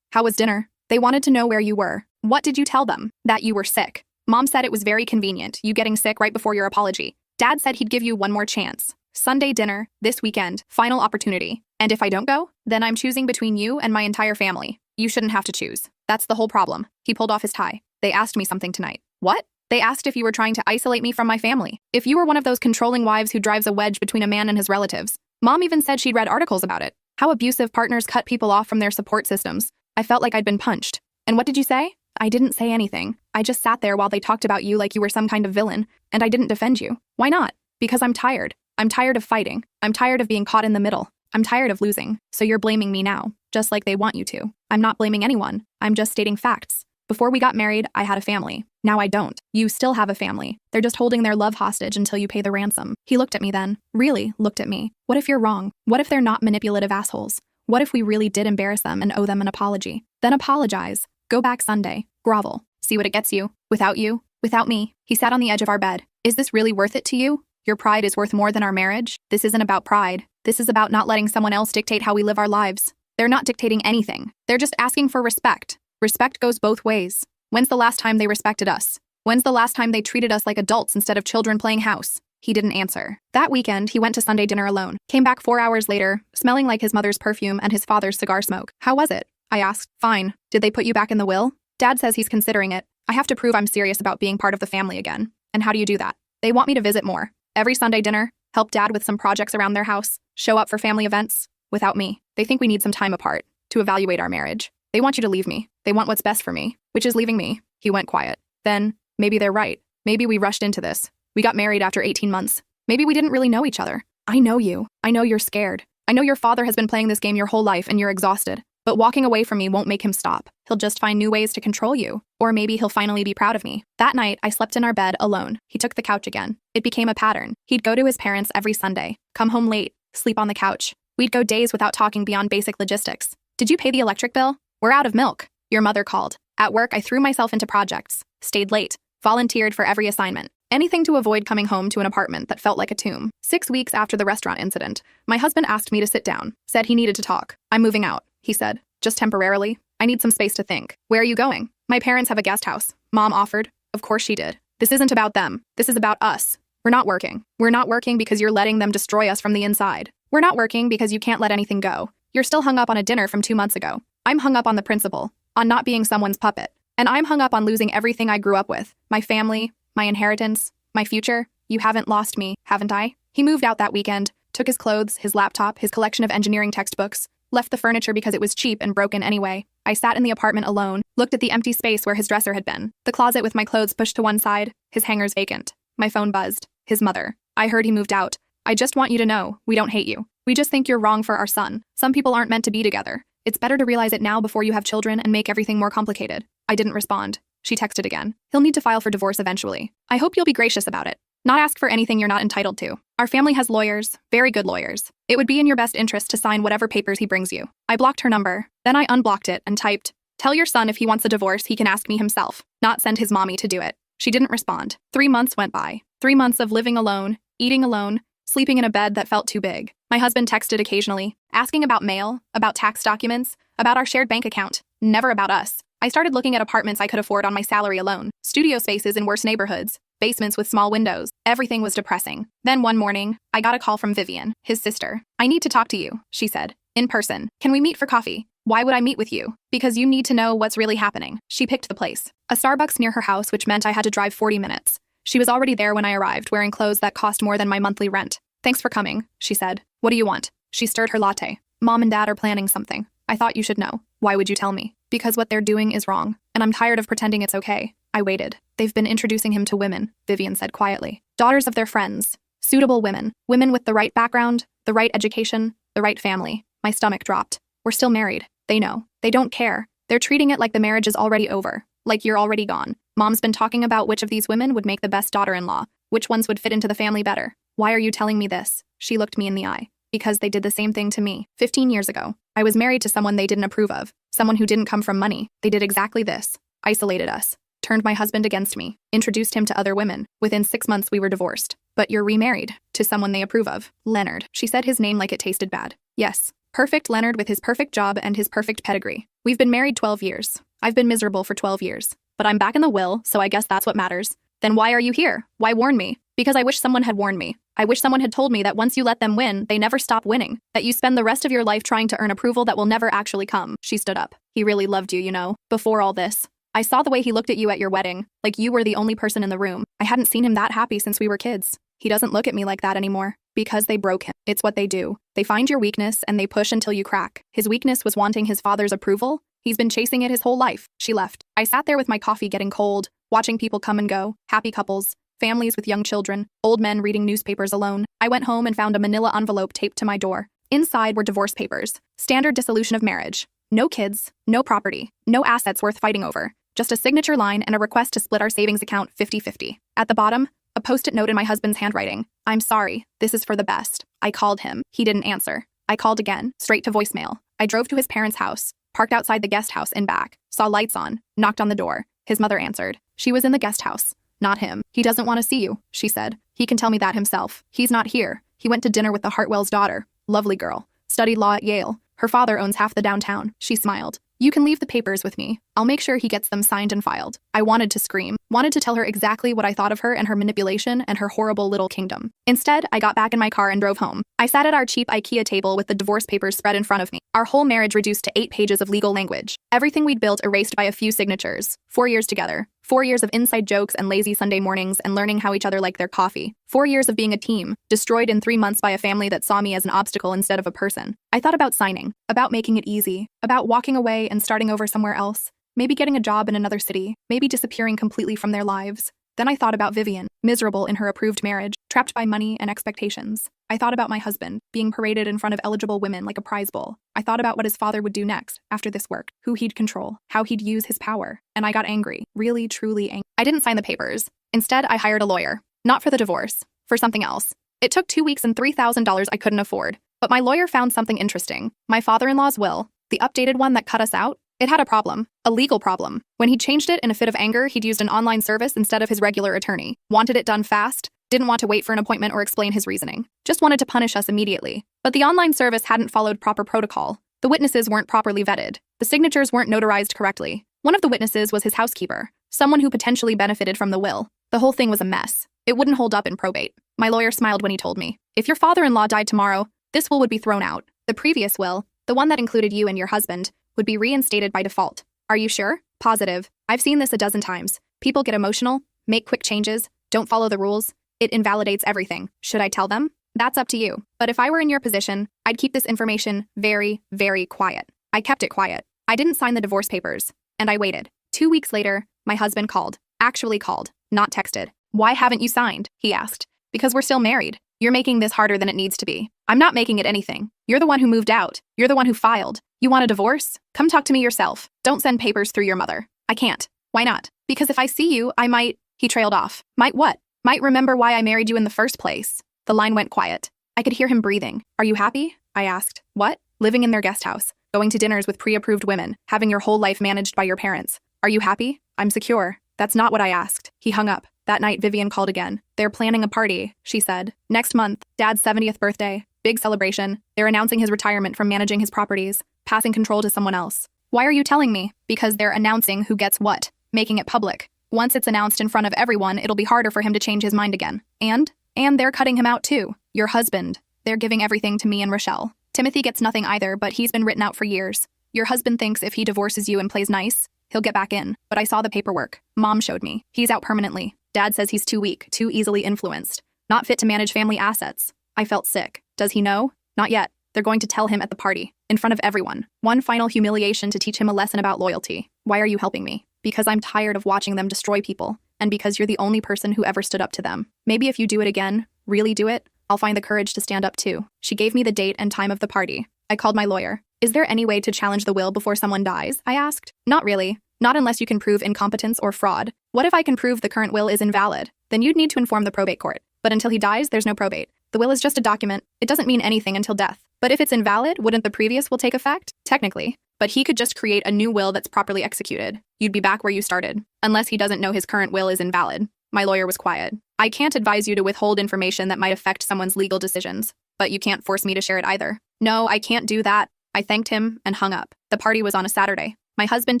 How was dinner? They wanted to know where you were. What did you tell them? That you were sick. Mom said it was very convenient, you getting sick right before your apology. Dad said he'd give you one more chance. Sunday dinner, this weekend, final opportunity. And if I don't go, then I'm choosing between you and my entire family. You shouldn't have to choose. That's the whole problem. He pulled off his tie. They asked me something tonight. What? They asked if you were trying to isolate me from my family. If you were one of those controlling wives who drives a wedge between a man and his relatives. Mom even said she'd read articles about it. How abusive partners cut people off from their support systems. I felt like I'd been punched. And what did you say? I didn't say anything. I just sat there while they talked about you like you were some kind of villain, and I didn't defend you. Why not? Because I'm tired. I'm tired of fighting. I'm tired of being caught in the middle. I'm tired of losing. So you're blaming me now, just like they want you to. I'm not blaming anyone. I'm just stating facts. Before we got married, I had a family. Now I don't. You still have a family. They're just holding their love hostage until you pay the ransom. He looked at me then. Really looked at me. What if you're wrong? What if they're not manipulative assholes? What if we really did embarrass them and owe them an apology? Then apologize. Go back Sunday. Grovel. See what it gets you. Without you. Without me. He sat on the edge of our bed. Is this really worth it to you? Your pride is worth more than our marriage? This isn't about pride. This is about not letting someone else dictate how we live our lives. They're not dictating anything. They're just asking for respect. Respect goes both ways. When's the last time they respected us? When's the last time they treated us like adults instead of children playing house? He didn't answer. That weekend, he went to Sunday dinner alone. Came back 4 hours later, smelling like his mother's perfume and his father's cigar smoke. How was it? I asked. Fine. Did they put you back in the will? Dad says he's considering it. I have to prove I'm serious about being part of the family again. And how do you do that? They want me to visit more. Every Sunday dinner, help Dad with some projects around their house, show up for family events. Without me. They think we need some time apart to evaluate our marriage. They want you to leave me. They want what's best for me, which is leaving me. He went quiet. Then, maybe they're right. Maybe we rushed into this. We got married after 18 months. Maybe we didn't really know each other. I know you. I know you're scared. I know your father has been playing this game your whole life and you're exhausted. But walking away from me won't make him stop. He'll just find new ways to control you. Or maybe he'll finally be proud of me. That night, I slept in our bed alone. He took the couch again. It became a pattern. He'd go to his parents every Sunday, come home late, sleep on the couch. We'd go days without talking beyond basic logistics. Did you pay the electric bill? We're out of milk. Your mother called. At work, I threw myself into projects, stayed late, volunteered for every assignment. Anything to avoid coming home to an apartment that felt like a tomb. 6 weeks after the restaurant incident, my husband asked me to sit down, said he needed to talk. I'm moving out, he said. Just temporarily. I need some space to think. Where are you going? My parents have a guest house. Mom offered. Of course she did. This isn't about them. This is about us. We're not working. We're not working because you're letting them destroy us from the inside. We're not working because you can't let anything go. You're still hung up on a dinner from 2 months ago. I'm hung up on the principle, on not being someone's puppet. And I'm hung up on losing everything I grew up with. My family, my inheritance, my future. You haven't lost me, haven't I? He moved out that weekend, took his clothes, his laptop, his collection of engineering textbooks, Left the furniture because it was cheap and broken anyway. I sat in the apartment alone, looked at the empty space where his dresser had been, the closet with my clothes pushed to one side, his hangers vacant. My phone buzzed. His mother. I heard he moved out. I just want you to know, we don't hate you. We just think you're wrong for our son. Some people aren't meant to be together. It's better to realize it now before you have children and make everything more complicated. I didn't respond. She texted again. He'll need to file for divorce eventually. I hope you'll be gracious about it. Not ask for anything you're not entitled to. Our family has lawyers, very good lawyers. It would be in your best interest to sign whatever papers he brings you. I blocked her number. Then I unblocked it and typed, "Tell your son if he wants a divorce, he can ask me himself, not send his mommy to do it." She didn't respond. 3 months went by. 3 months of living alone, eating alone, sleeping in a bed that felt too big. My husband texted occasionally, asking about mail, about tax documents, about our shared bank account, never about us. I started looking at apartments I could afford on my salary alone, studio spaces in worse neighborhoods, basements with small windows. Everything was depressing. Then one morning, I got a call from Vivian, his sister. "I need to talk to you," she said. "In person. Can we meet for coffee?" "Why would I meet with you?" "Because you need to know what's really happening." She picked the place. A Starbucks near her house, which meant I had to drive 40 minutes. She was already there when I arrived, wearing clothes that cost more than my monthly rent. "Thanks for coming," she said. "What do you want?" She stirred her latte. "Mom and Dad are planning something. I thought you should know." "Why would you tell me?" "Because what they're doing is wrong, and I'm tired of pretending it's okay." I waited. "They've been introducing him to women," Vivian said quietly. "Daughters of their friends. Suitable women. Women with the right background, the right education, the right family." My stomach dropped. "We're still married. They know. They don't care. They're treating it like the marriage is already over. Like you're already gone. Mom's been talking about which of these women would make the best daughter-in-law, which ones would fit into the family better. Why are you telling me this?" She looked me in the eye. "Because they did the same thing to me 15 years ago. I was married to someone they didn't approve of, someone who didn't come from money. They did exactly this. Isolated us. Turned my husband against me. Introduced him to other women. Within 6 months we were divorced. But you're remarried. To someone they approve of. Leonard." She said his name like it tasted bad. "Yes. Perfect Leonard with his perfect job and his perfect pedigree. We've been married 12 years. I've been miserable for 12 years. But I'm back in the will, so I guess that's what matters. Then why are you here? Why warn me?" "Because I wish someone had warned me. I wish someone had told me that once you let them win, they never stop winning. That you spend the rest of your life trying to earn approval that will never actually come." She stood up. "He really loved you, you know, before all this. I saw the way he looked at you at your wedding, like you were the only person in the room. I hadn't seen him that happy since we were kids. He doesn't look at me like that anymore. Because they broke him. It's what they do. They find your weakness and they push until you crack. His weakness was wanting his father's approval. He's been chasing it his whole life." She left. I sat there with my coffee getting cold, watching people come and go, happy couples, families with young children, old men reading newspapers alone. I went home and found a manila envelope taped to my door. Inside were divorce papers. Standard dissolution of marriage. No kids, no property, no assets worth fighting over. Just a signature line and a request to split our savings account 50-50. At the bottom, a post-it note in my husband's handwriting. "I'm sorry. This is for the best." I called him. He didn't answer. I called again, straight to voicemail. I drove to his parents' house, parked outside the guest house in back, saw lights on, knocked on the door. His mother answered. She was in the guest house. "Not him. He doesn't want to see you," she said. "He can tell me that himself. He's not here. He went to dinner with the Hartwell's daughter. Lovely girl. Studied law at Yale. Her father owns half the downtown." She smiled. "You can leave the papers with me. I'll make sure he gets them signed and filed." I wanted to scream, wanted to tell her exactly what I thought of her and her manipulation and her horrible little kingdom. Instead, I got back in my car and drove home. I sat at our cheap IKEA table with the divorce papers spread in front of me. Our whole marriage reduced to 8 pages of legal language. Everything we'd built erased by a few signatures. 4 years together. 4 years of inside jokes and lazy Sunday mornings and learning how each other liked their coffee. 4 years of being a team, destroyed in 3 months by a family that saw me as an obstacle instead of a person. I thought about signing, about making it easy, about walking away and starting over somewhere else, maybe getting a job in another city, maybe disappearing completely from their lives. Then I thought about Vivian, miserable in her approved marriage, trapped by money and expectations. I thought about my husband, being paraded in front of eligible women like a prize bull. I thought about what his father would do next, after this work, who he'd control, how he'd use his power. And I got angry, really, truly angry. I didn't sign the papers. Instead, I hired a lawyer. Not for the divorce, for something else. It took 2 weeks and $3,000 I couldn't afford. But my lawyer found something interesting. My father-in-law's will, the updated one that cut us out, it had a problem, a legal problem. When he changed it in a fit of anger, he'd used an online service instead of his regular attorney. Wanted it done fast, didn't want to wait for an appointment or explain his reasoning. Just wanted to punish us immediately. But the online service hadn't followed proper protocol. The witnesses weren't properly vetted. The signatures weren't notarized correctly. One of the witnesses was his housekeeper, someone who potentially benefited from the will. The whole thing was a mess. It wouldn't hold up in probate. My lawyer smiled when he told me, "If your father-in-law died tomorrow, this will would be thrown out. The previous will, the one that included you and your husband, would be reinstated by default." "Are you sure?" "Positive. I've seen this a dozen times. People get emotional, make quick changes, don't follow the rules. It invalidates everything." "Should I tell them?" That's up to you. But if I were in your position, I'd keep this information very, very quiet. I kept it quiet. I didn't sign the divorce papers. And I waited. 2 weeks later, my husband called. Actually called, not texted. Why haven't you signed? He asked. Because we're still married. You're making this harder than it needs to be. I'm not making it anything. You're the one who moved out. You're the one who filed. You want a divorce? Come talk to me yourself. Don't send papers through your mother. I can't. Why not? Because if I see you, I might… He trailed off. Might what? Might remember why I married you in the first place. The line went quiet. I could hear him breathing. Are you happy? I asked. What? Living in their guest house. Going to dinners with pre-approved women. Having your whole life managed by your parents. Are you happy? I'm secure. That's not what I asked. He hung up. That night, Vivian called again. They're planning a party, she said. Next month, Dad's 70th birthday. Big celebration. They're announcing his retirement from managing his properties, passing control to someone else. Why are you telling me? Because they're announcing who gets what, making it public. Once it's announced in front of everyone, it'll be harder for him to change his mind again. And they're cutting him out too. Your husband. They're giving everything to me and Rochelle. Timothy gets nothing either, but he's been written out for years. Your husband thinks if he divorces you and plays nice, he'll get back in. But I saw the paperwork. Mom showed me. He's out permanently. Dad says he's too weak, too easily influenced. Not fit to manage family assets. I felt sick. Does he know? Not yet. They're going to tell him at the party, in front of everyone. One final humiliation to teach him a lesson about loyalty. Why are you helping me? Because I'm tired of watching them destroy people, and because you're the only person who ever stood up to them. Maybe if you do it again, really do it, I'll find the courage to stand up too. She gave me the date and time of the party. I called my lawyer. Is there any way to challenge the will before someone dies? I asked. Not really. Not unless you can prove incompetence or fraud. What if I can prove the current will is invalid? Then you'd need to inform the probate court. But until he dies, there's no probate. The will is just a document. It doesn't mean anything until death. But if it's invalid, wouldn't the previous will take effect? Technically. But he could just create a new will that's properly executed. You'd be back where you started. Unless he doesn't know his current will is invalid. My lawyer was quiet. I can't advise you to withhold information that might affect someone's legal decisions. But you can't force me to share it either. No, I can't do that. I thanked him and hung up. The party was on a Saturday. My husband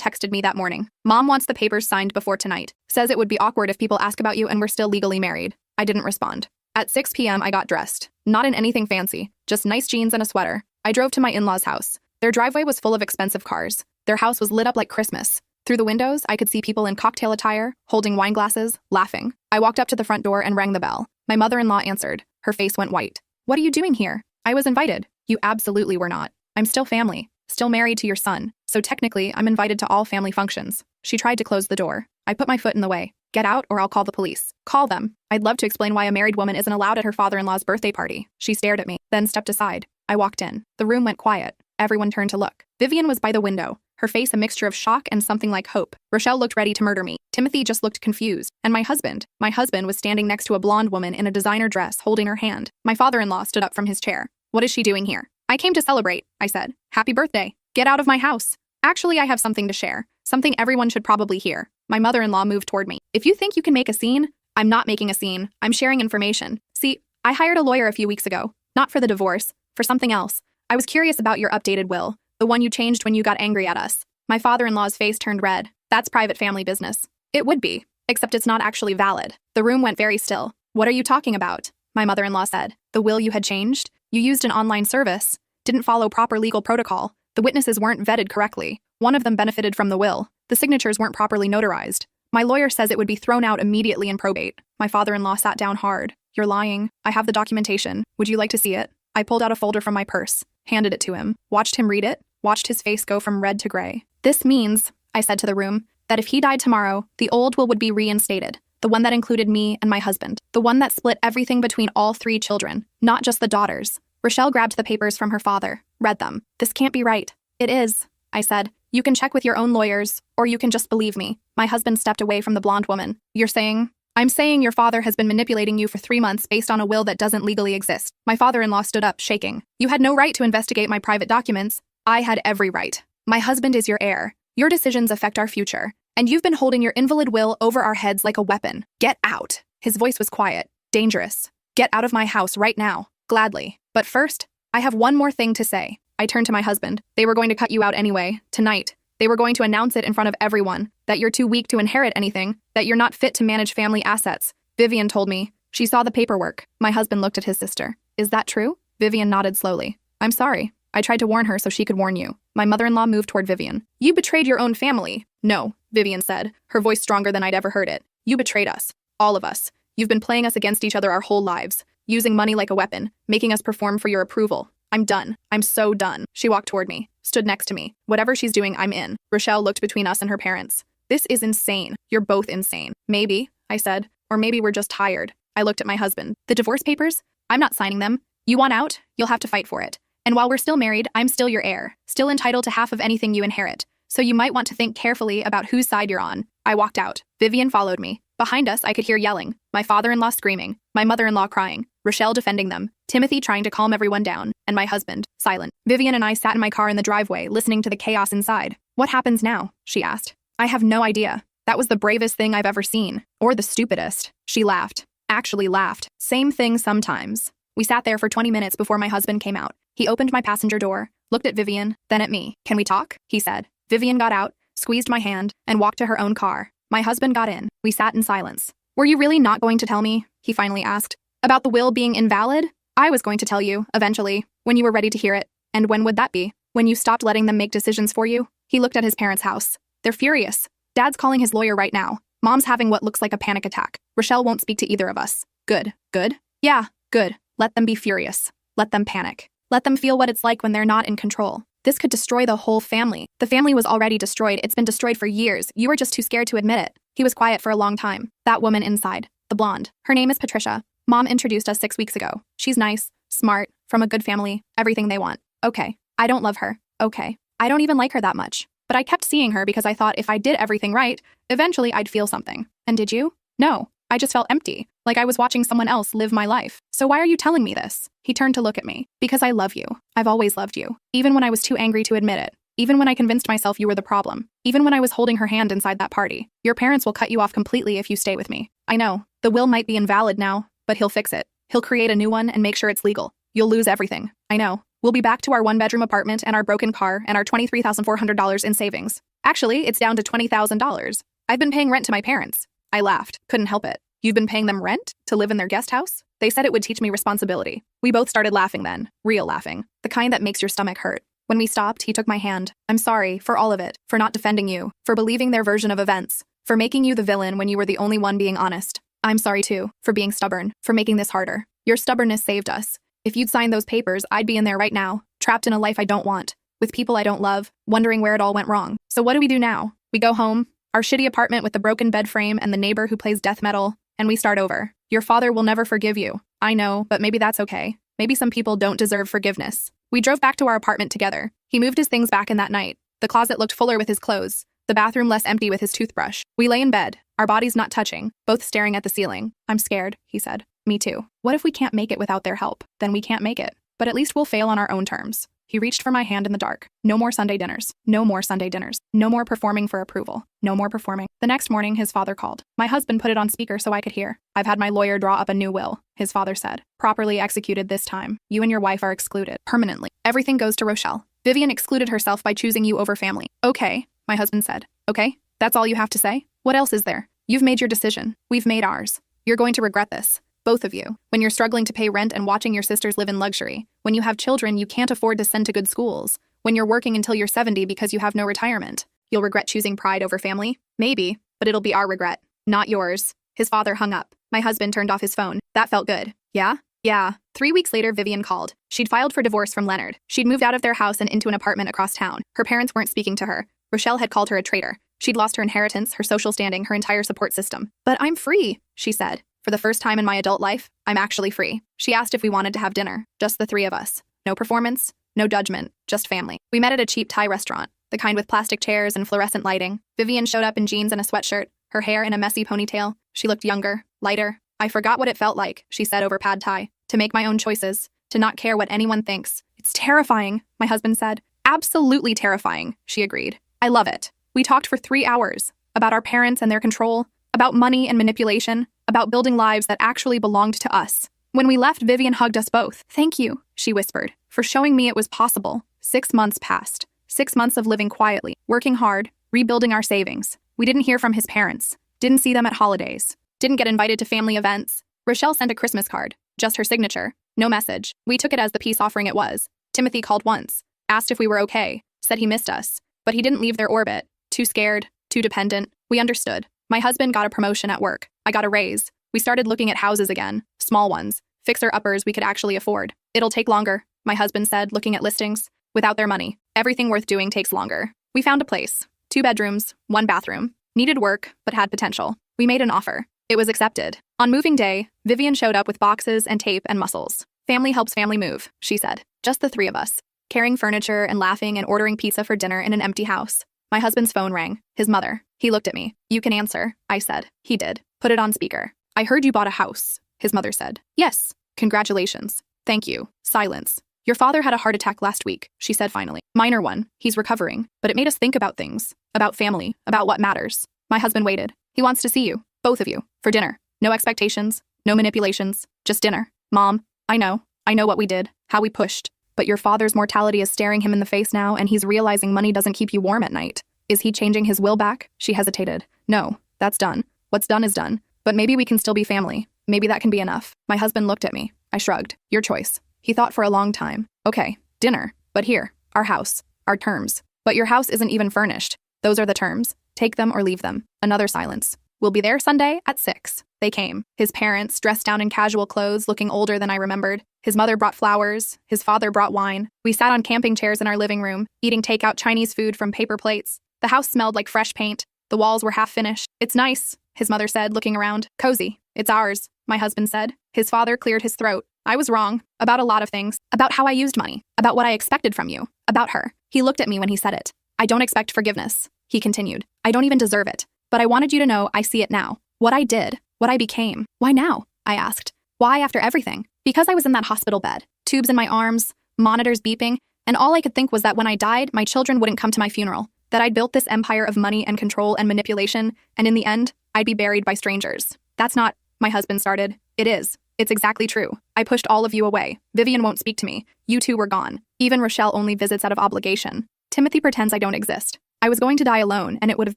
texted me that morning. Mom wants the papers signed before tonight. Says it would be awkward if people ask about you and we're still legally married. I didn't respond. At 6 p.m. I got dressed. Not in anything fancy. Just nice jeans and a sweater. I drove to my in-laws' house. Their driveway was full of expensive cars. Their house was lit up like Christmas. Through the windows, I could see people in cocktail attire, holding wine glasses, laughing. I walked up to the front door and rang the bell. My mother-in-law answered. Her face went white. What are you doing here? I was invited. You absolutely were not. I'm still family. Still married to your son. So technically, I'm invited to all family functions. She tried to close the door. I put my foot in the way. Get out or I'll call the police. Call them. I'd love to explain why a married woman isn't allowed at her father-in-law's birthday party. She stared at me, then stepped aside. I walked in. The room went quiet. Everyone turned to look. Vivian was by the window, her face a mixture of shock and something like hope. Rochelle looked ready to murder me. Timothy just looked confused. And my husband was standing next to a blonde woman in a designer dress holding her hand. My father-in-law stood up from his chair. What is she doing here? I came to celebrate, I said. Happy birthday. Get out of my house. Actually, I have something to share. Something everyone should probably hear. My mother-in-law moved toward me. If you think you can make a scene, I'm not making a scene. I'm sharing information. See, I hired a lawyer a few weeks ago. Not for the divorce, for something else. I was curious about your updated will, the one you changed when you got angry at us. My father-in-law's face turned red. That's private family business. It would be, except it's not actually valid. The room went very still. What are you talking about? My mother-in-law said. The will you had changed? You used an online service. Didn't follow proper legal protocol. The witnesses weren't vetted correctly. One of them benefited from the will. The signatures weren't properly notarized. My lawyer says it would be thrown out immediately in probate. My father-in-law sat down hard. You're lying. I have the documentation. Would you like to see it? I pulled out a folder from my purse, handed it to him, watched him read it, watched his face go from red to gray. This means, I said to the room, that if he died tomorrow, the old will would be reinstated. The one that included me and my husband. The one that split everything between all 3 children, not just the daughters. Rochelle grabbed the papers from her father, read them. This can't be right. It is, I said. You can check with your own lawyers, or you can just believe me. My husband stepped away from the blonde woman. You're saying? I'm saying your father has been manipulating you for 3 months based on a will that doesn't legally exist. My father-in-law stood up, shaking. You had no right to investigate my private documents. I had every right. My husband is your heir. Your decisions affect our future. And you've been holding your invalid will over our heads like a weapon. Get out. His voice was quiet. Dangerous. Get out of my house right now. Gladly. But first, I have one more thing to say. I turned to my husband. They were going to cut you out anyway, tonight. They were going to announce it in front of everyone, that you're too weak to inherit anything, that you're not fit to manage family assets. Vivian told me. She saw the paperwork. My husband looked at his sister. Is that true? Vivian nodded slowly. I'm sorry. I tried to warn her so she could warn you. My mother-in-law moved toward Vivian. You betrayed your own family. No, Vivian said, her voice stronger than I'd ever heard it. You betrayed us. All of us. You've been playing us against each other our whole lives. using money like a weapon, making us perform for your approval. I'm done. I'm so done. She walked toward me, stood next to me. Whatever she's doing, I'm in. Rochelle looked between us and her parents. This is insane. You're both insane. Maybe, I said, or maybe we're just tired. I looked at my husband. The divorce papers? I'm not signing them. You want out? You'll have to fight for it. And while we're still married, I'm still your heir, still entitled to half of anything you inherit. So you might want to think carefully about whose side you're on. I walked out. Vivian followed me. Behind us, I could hear yelling, my father-in-law screaming, my mother-in-law crying, Rochelle defending them, Timothy trying to calm everyone down, and my husband, silent. Vivian and I sat in my car in the driveway, listening to the chaos inside. What happens now? She asked. I have no idea. That was the bravest thing I've ever seen. Or the stupidest. She laughed. Actually laughed. Same thing sometimes. We sat there for 20 minutes before my husband came out. He opened my passenger door, looked at Vivian, then at me. Can we talk? He said. Vivian got out, squeezed my hand, and walked to her own car. My husband got in. We sat in silence. Were you really not going to tell me? He finally asked. About the will being invalid? I was going to tell you, eventually, when you were ready to hear it. And when would that be? When you stopped letting them make decisions for you? He looked at his parents' house. They're furious. Dad's calling his lawyer right now. Mom's having what looks like a panic attack. Rochelle won't speak to either of us. Good. Good? Yeah, good. Let them be furious. Let them panic. Let them feel what it's like when they're not in control. This could destroy the whole family. The family was already destroyed. It's been destroyed for years. You were just too scared to admit it. He was quiet for a long time. That woman inside. The blonde. Her name is Patricia. Mom introduced us 6 weeks ago. She's nice, smart, from a good family, everything they want. Okay. I don't love her. Okay. I don't even like her that much. But I kept seeing her because I thought if I did everything right, eventually I'd feel something. And did you? No. I just felt empty, like I was watching someone else live my life. So why are you telling me this? He turned to look at me. Because I love you. I've always loved you. Even when I was too angry to admit it. Even when I convinced myself you were the problem. Even when I was holding her hand inside that party. Your parents will cut you off completely if you stay with me. I know. The will might be invalid now, but he'll fix it. He'll create a new one and make sure it's legal. You'll lose everything. I know. We'll be back to our 1-bedroom apartment and our broken car and our $23,400 in savings. Actually, it's down to $20,000. I've been paying rent to my parents. I laughed. Couldn't help it. You've been paying them rent? To live in their guest house? They said it would teach me responsibility. We both started laughing then. Real laughing. The kind that makes your stomach hurt. When we stopped, he took my hand. I'm sorry for all of it. For not defending you. For believing their version of events. For making you the villain when you were the only one being honest. I'm sorry too. For being stubborn. For making this harder. Your stubbornness saved us. If you'd signed those papers, I'd be in there right now. Trapped in a life I don't want. With people I don't love. Wondering where it all went wrong. So what do we do now? We go home. Our shitty apartment with the broken bed frame and the neighbor who plays death metal. And we start over. Your father will never forgive you. I know, but maybe that's okay. Maybe some people don't deserve forgiveness. We drove back to our apartment together. He moved his things back in that night. The closet looked fuller with his clothes. The bathroom less empty with his toothbrush. We lay in bed, our bodies not touching, both staring at the ceiling. I'm scared, he said. Me too. What if we can't make it without their help? Then we can't make it. But at least we'll fail on our own terms. He reached for my hand in the dark. No more Sunday dinners. No more Sunday dinners. No more performing for approval. No more performing. The next morning, his father called. My husband put it on speaker so I could hear. I've had my lawyer draw up a new will, his father said. Properly executed this time. You and your wife are excluded. Permanently. Everything goes to Rochelle. Vivian excluded herself by choosing you over family. Okay, my husband said. Okay? That's all you have to say? What else is there? You've made your decision. We've made ours. You're going to regret this. Both of you. When you're struggling to pay rent and watching your sisters live in luxury. When you have children you can't afford to send to good schools. When you're working until you're 70 because you have no retirement. You'll regret choosing pride over family? Maybe, but it'll be our regret, not yours. His father hung up. My husband turned off his phone. That felt good. Yeah? Yeah. 3 weeks later, Vivian called. She'd filed for divorce from Leonard. She'd moved out of their house and into an apartment across town. Her parents weren't speaking to her. Rochelle had called her a traitor. She'd lost her inheritance, her social standing, her entire support system. But I'm free, she said. For the first time in my adult life, I'm actually free. She asked if we wanted to have dinner. Just the three of us. No performance, no judgment, just family. We met at a cheap Thai restaurant, the kind with plastic chairs and fluorescent lighting. Vivian showed up in jeans and a sweatshirt, her hair in a messy ponytail. She looked younger, lighter. I forgot what it felt like, she said over pad thai, to make my own choices, to not care what anyone thinks. It's terrifying, my husband said. Absolutely terrifying, she agreed. I love it. We talked for 3 hours about our parents and their control, about money and manipulation, about building lives that actually belonged to us. When we left, Vivian hugged us both. Thank you, she whispered, for showing me it was possible. 6 months passed. 6 months of living quietly, working hard, rebuilding our savings. We didn't hear from his parents, didn't see them at holidays, didn't get invited to family events. Rochelle sent a Christmas card, just her signature, no message. We took it as the peace offering it was. Timothy called once, asked if we were okay, said he missed us, but he didn't leave their orbit. Too scared, too dependent. We understood. My husband got a promotion at work. I got a raise. We started looking at houses again, small ones, fixer-uppers we could actually afford. It'll take longer, my husband said, looking at listings. Without their money, everything worth doing takes longer. We found a place. 2 bedrooms, 1 bathroom. Needed work, but had potential. We made an offer. It was accepted. On moving day, Vivian showed up with boxes and tape and muscles. Family helps family move, she said. Just the 3 of us. Carrying furniture and laughing and ordering pizza for dinner in an empty house. My husband's phone rang. His mother. He looked at me. You can answer, I said. He did. Put it on speaker. I heard you bought a house, his mother said. Yes. Congratulations. Thank you. Silence. Your father had a heart attack last week, she said finally. Minor one. He's recovering. But it made us think about things. About family. About what matters. My husband waited. He wants to see you. Both of you. For dinner. No expectations. No manipulations. Just dinner. Mom, I know what we did. How we pushed. But your father's mortality is staring him in the face now, and he's realizing money doesn't keep you warm at night. Is he changing his will back? She hesitated. No, that's done. What's done is done. But maybe we can still be family. Maybe that can be enough. My husband looked at me. I shrugged. Your choice. He thought for a long time. Okay, dinner. But here, our house. Our terms. But your house isn't even furnished. Those are the terms. Take them or leave them. Another silence. We'll be there Sunday at 6. They came. His parents, dressed down in casual clothes, looking older than I remembered. His mother brought flowers. His father brought wine. We sat on camping chairs in our living room, eating takeout Chinese food from paper plates. The house smelled like fresh paint. The walls were half finished. It's nice, his mother said, looking around. Cozy. It's ours, my husband said. His father cleared his throat. I was wrong. About a lot of things. About how I used money. About what I expected from you. About her. He looked at me when he said it. I don't expect forgiveness, he continued. I don't even deserve it. But I wanted you to know I see it now. What I did. What I became. Why now? I asked. Why after everything? Because I was in that hospital bed. Tubes in my arms. Monitors beeping. And all I could think was that when I died, my children wouldn't come to my funeral. That I'd built this empire of money and control and manipulation, and in the end, I'd be buried by strangers. That's not, my husband started. It is. It's exactly true. I pushed all of you away. Vivian won't speak to me. You two were gone. Even Rochelle only visits out of obligation. Timothy pretends I don't exist. I was going to die alone, and it would have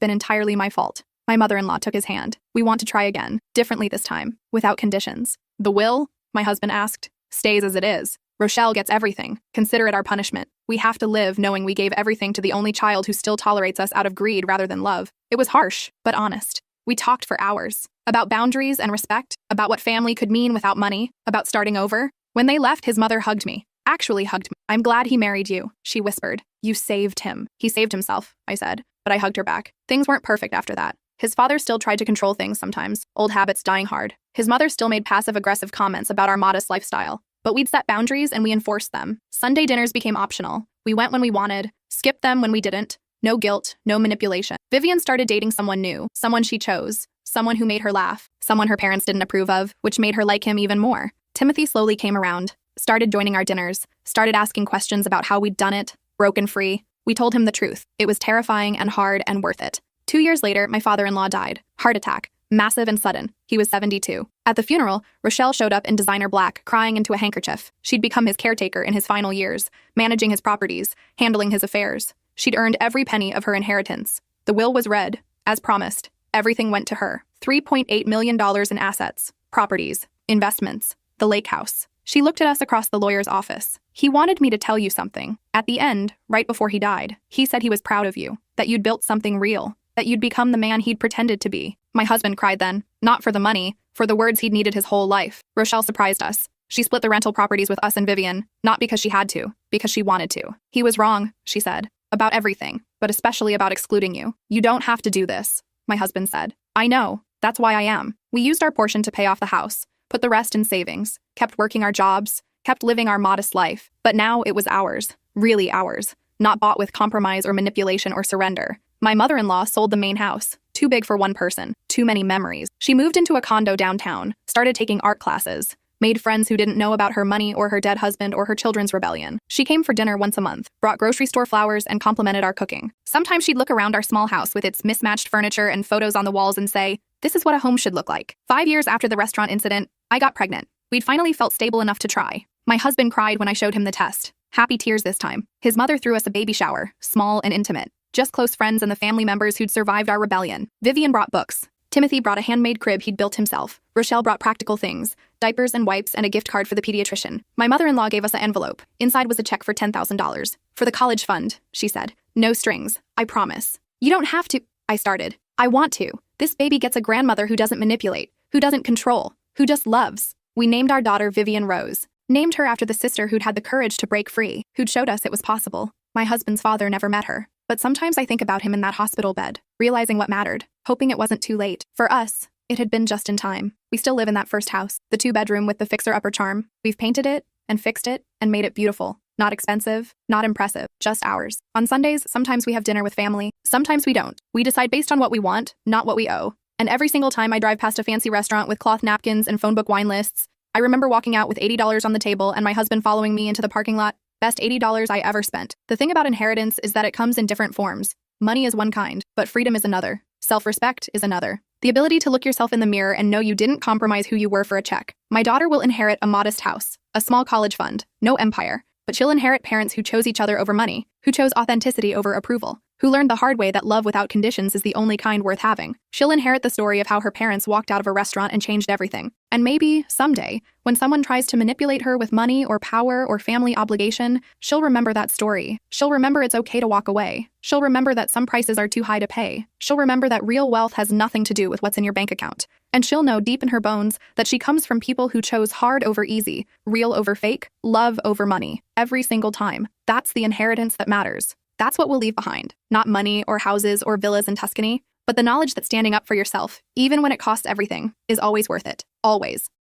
been entirely my fault. My mother-in-law took his hand. We want to try again. Differently this time. Without conditions. The will? My husband asked. Stays as it is. Rochelle gets everything. Consider it our punishment. We have to live knowing we gave everything to the only child who still tolerates us out of greed rather than love. It was harsh, but honest. We talked for hours. About boundaries and respect. About what family could mean without money. About starting over. When they left, his mother hugged me. Actually hugged me. I'm glad he married you, she whispered. You saved him. He saved himself, I said, but I hugged her back. Things weren't perfect after that. His father still tried to control things sometimes, old habits dying hard. His mother still made passive-aggressive comments about our modest lifestyle. But we'd set boundaries and we enforced them. Sunday dinners became optional. We went when we wanted, skipped them when we didn't. No guilt, no manipulation. Vivian started dating someone new, someone she chose, someone who made her laugh, someone her parents didn't approve of, which made her like him even more. Timothy slowly came around, started joining our dinners, started asking questions about how we'd done it, broken free. We told him the truth. It was terrifying and hard and worth it. 2 years later, my father-in-law died. Heart attack. Massive and sudden. He was 72. At the funeral, Rochelle showed up in designer black, crying into a handkerchief. She'd become his caretaker in his final years, managing his properties, handling his affairs. She'd earned every penny of her inheritance. The will was read. As promised, everything went to her. $3.8 million in assets, properties, investments, the lake house. She looked at us across the lawyer's office. He wanted me to tell you something. At the end, right before he died, he said he was proud of you, that you'd built something real, that you'd become the man he'd pretended to be. My husband cried then, not for the money, for the words he'd needed his whole life. Rochelle surprised us. She split the rental properties with us and Vivian, not because she had to, because she wanted to. He was wrong, she said, about everything, but especially about excluding you. You don't have to do this, my husband said. I know, that's why I am. We used our portion to pay off the house, put the rest in savings, kept working our jobs, kept living our modest life, but now it was ours, really ours, not bought with compromise or manipulation or surrender. My mother-in-law sold the main house, too big for one person, too many memories. She moved into a condo downtown, started taking art classes, made friends who didn't know about her money or her dead husband or her children's rebellion. She came for dinner once a month, brought grocery store flowers, and complimented our cooking. Sometimes she'd look around our small house with its mismatched furniture and photos on the walls and say, this is what a home should look like. 5 years after the restaurant incident, I got pregnant. We'd finally felt stable enough to try. My husband cried when I showed him the test. Happy tears this time. His mother threw us a baby shower, small and intimate. Just close friends and the family members who'd survived our rebellion. Vivian brought books. Timothy brought a handmade crib he'd built himself. Rochelle brought practical things, diapers and wipes and a gift card for the pediatrician. My mother-in-law gave us an envelope. Inside was a check for $10,000. For the college fund, she said. No strings, I promise. You don't have to, I started. I want to. This baby gets a grandmother who doesn't manipulate, who doesn't control, who just loves. We named our daughter Vivian Rose. Named her after the sister who'd had the courage to break free, who'd showed us it was possible. My husband's father never met her. But sometimes I think about him in that hospital bed, realizing what mattered, hoping it wasn't too late. For us, it had been just in time. We still live in that first house, the 2-bedroom with the fixer-upper charm. We've painted it and fixed it and made it beautiful. Not expensive, not impressive, just ours. On Sundays, sometimes we have dinner with family. Sometimes we don't. We decide based on what we want, not what we owe. And every single time I drive past a fancy restaurant with cloth napkins and phone book wine lists, I remember walking out with $80 on the table and my husband following me into the parking lot. Best $80 I ever spent. The thing about inheritance is that it comes in different forms. Money is one kind, but freedom is another. Self-respect is another. The ability to look yourself in the mirror and know you didn't compromise who you were for a check. My daughter will inherit a modest house, a small college fund, no empire, but she'll inherit parents who chose each other over money, who chose authenticity over approval, who learned the hard way that love without conditions is the only kind worth having. She'll inherit the story of how her parents walked out of a restaurant and changed everything. And maybe, someday, when someone tries to manipulate her with money or power or family obligation, she'll remember that story. She'll remember it's okay to walk away. She'll remember that some prices are too high to pay. She'll remember that real wealth has nothing to do with what's in your bank account. And she'll know deep in her bones that she comes from people who chose hard over easy, real over fake, love over money, every single time. That's the inheritance that matters. That's what we'll leave behind. Not money or houses or villas in Tuscany, but the knowledge that standing up for yourself, even when it costs everything, is always worth it. Always.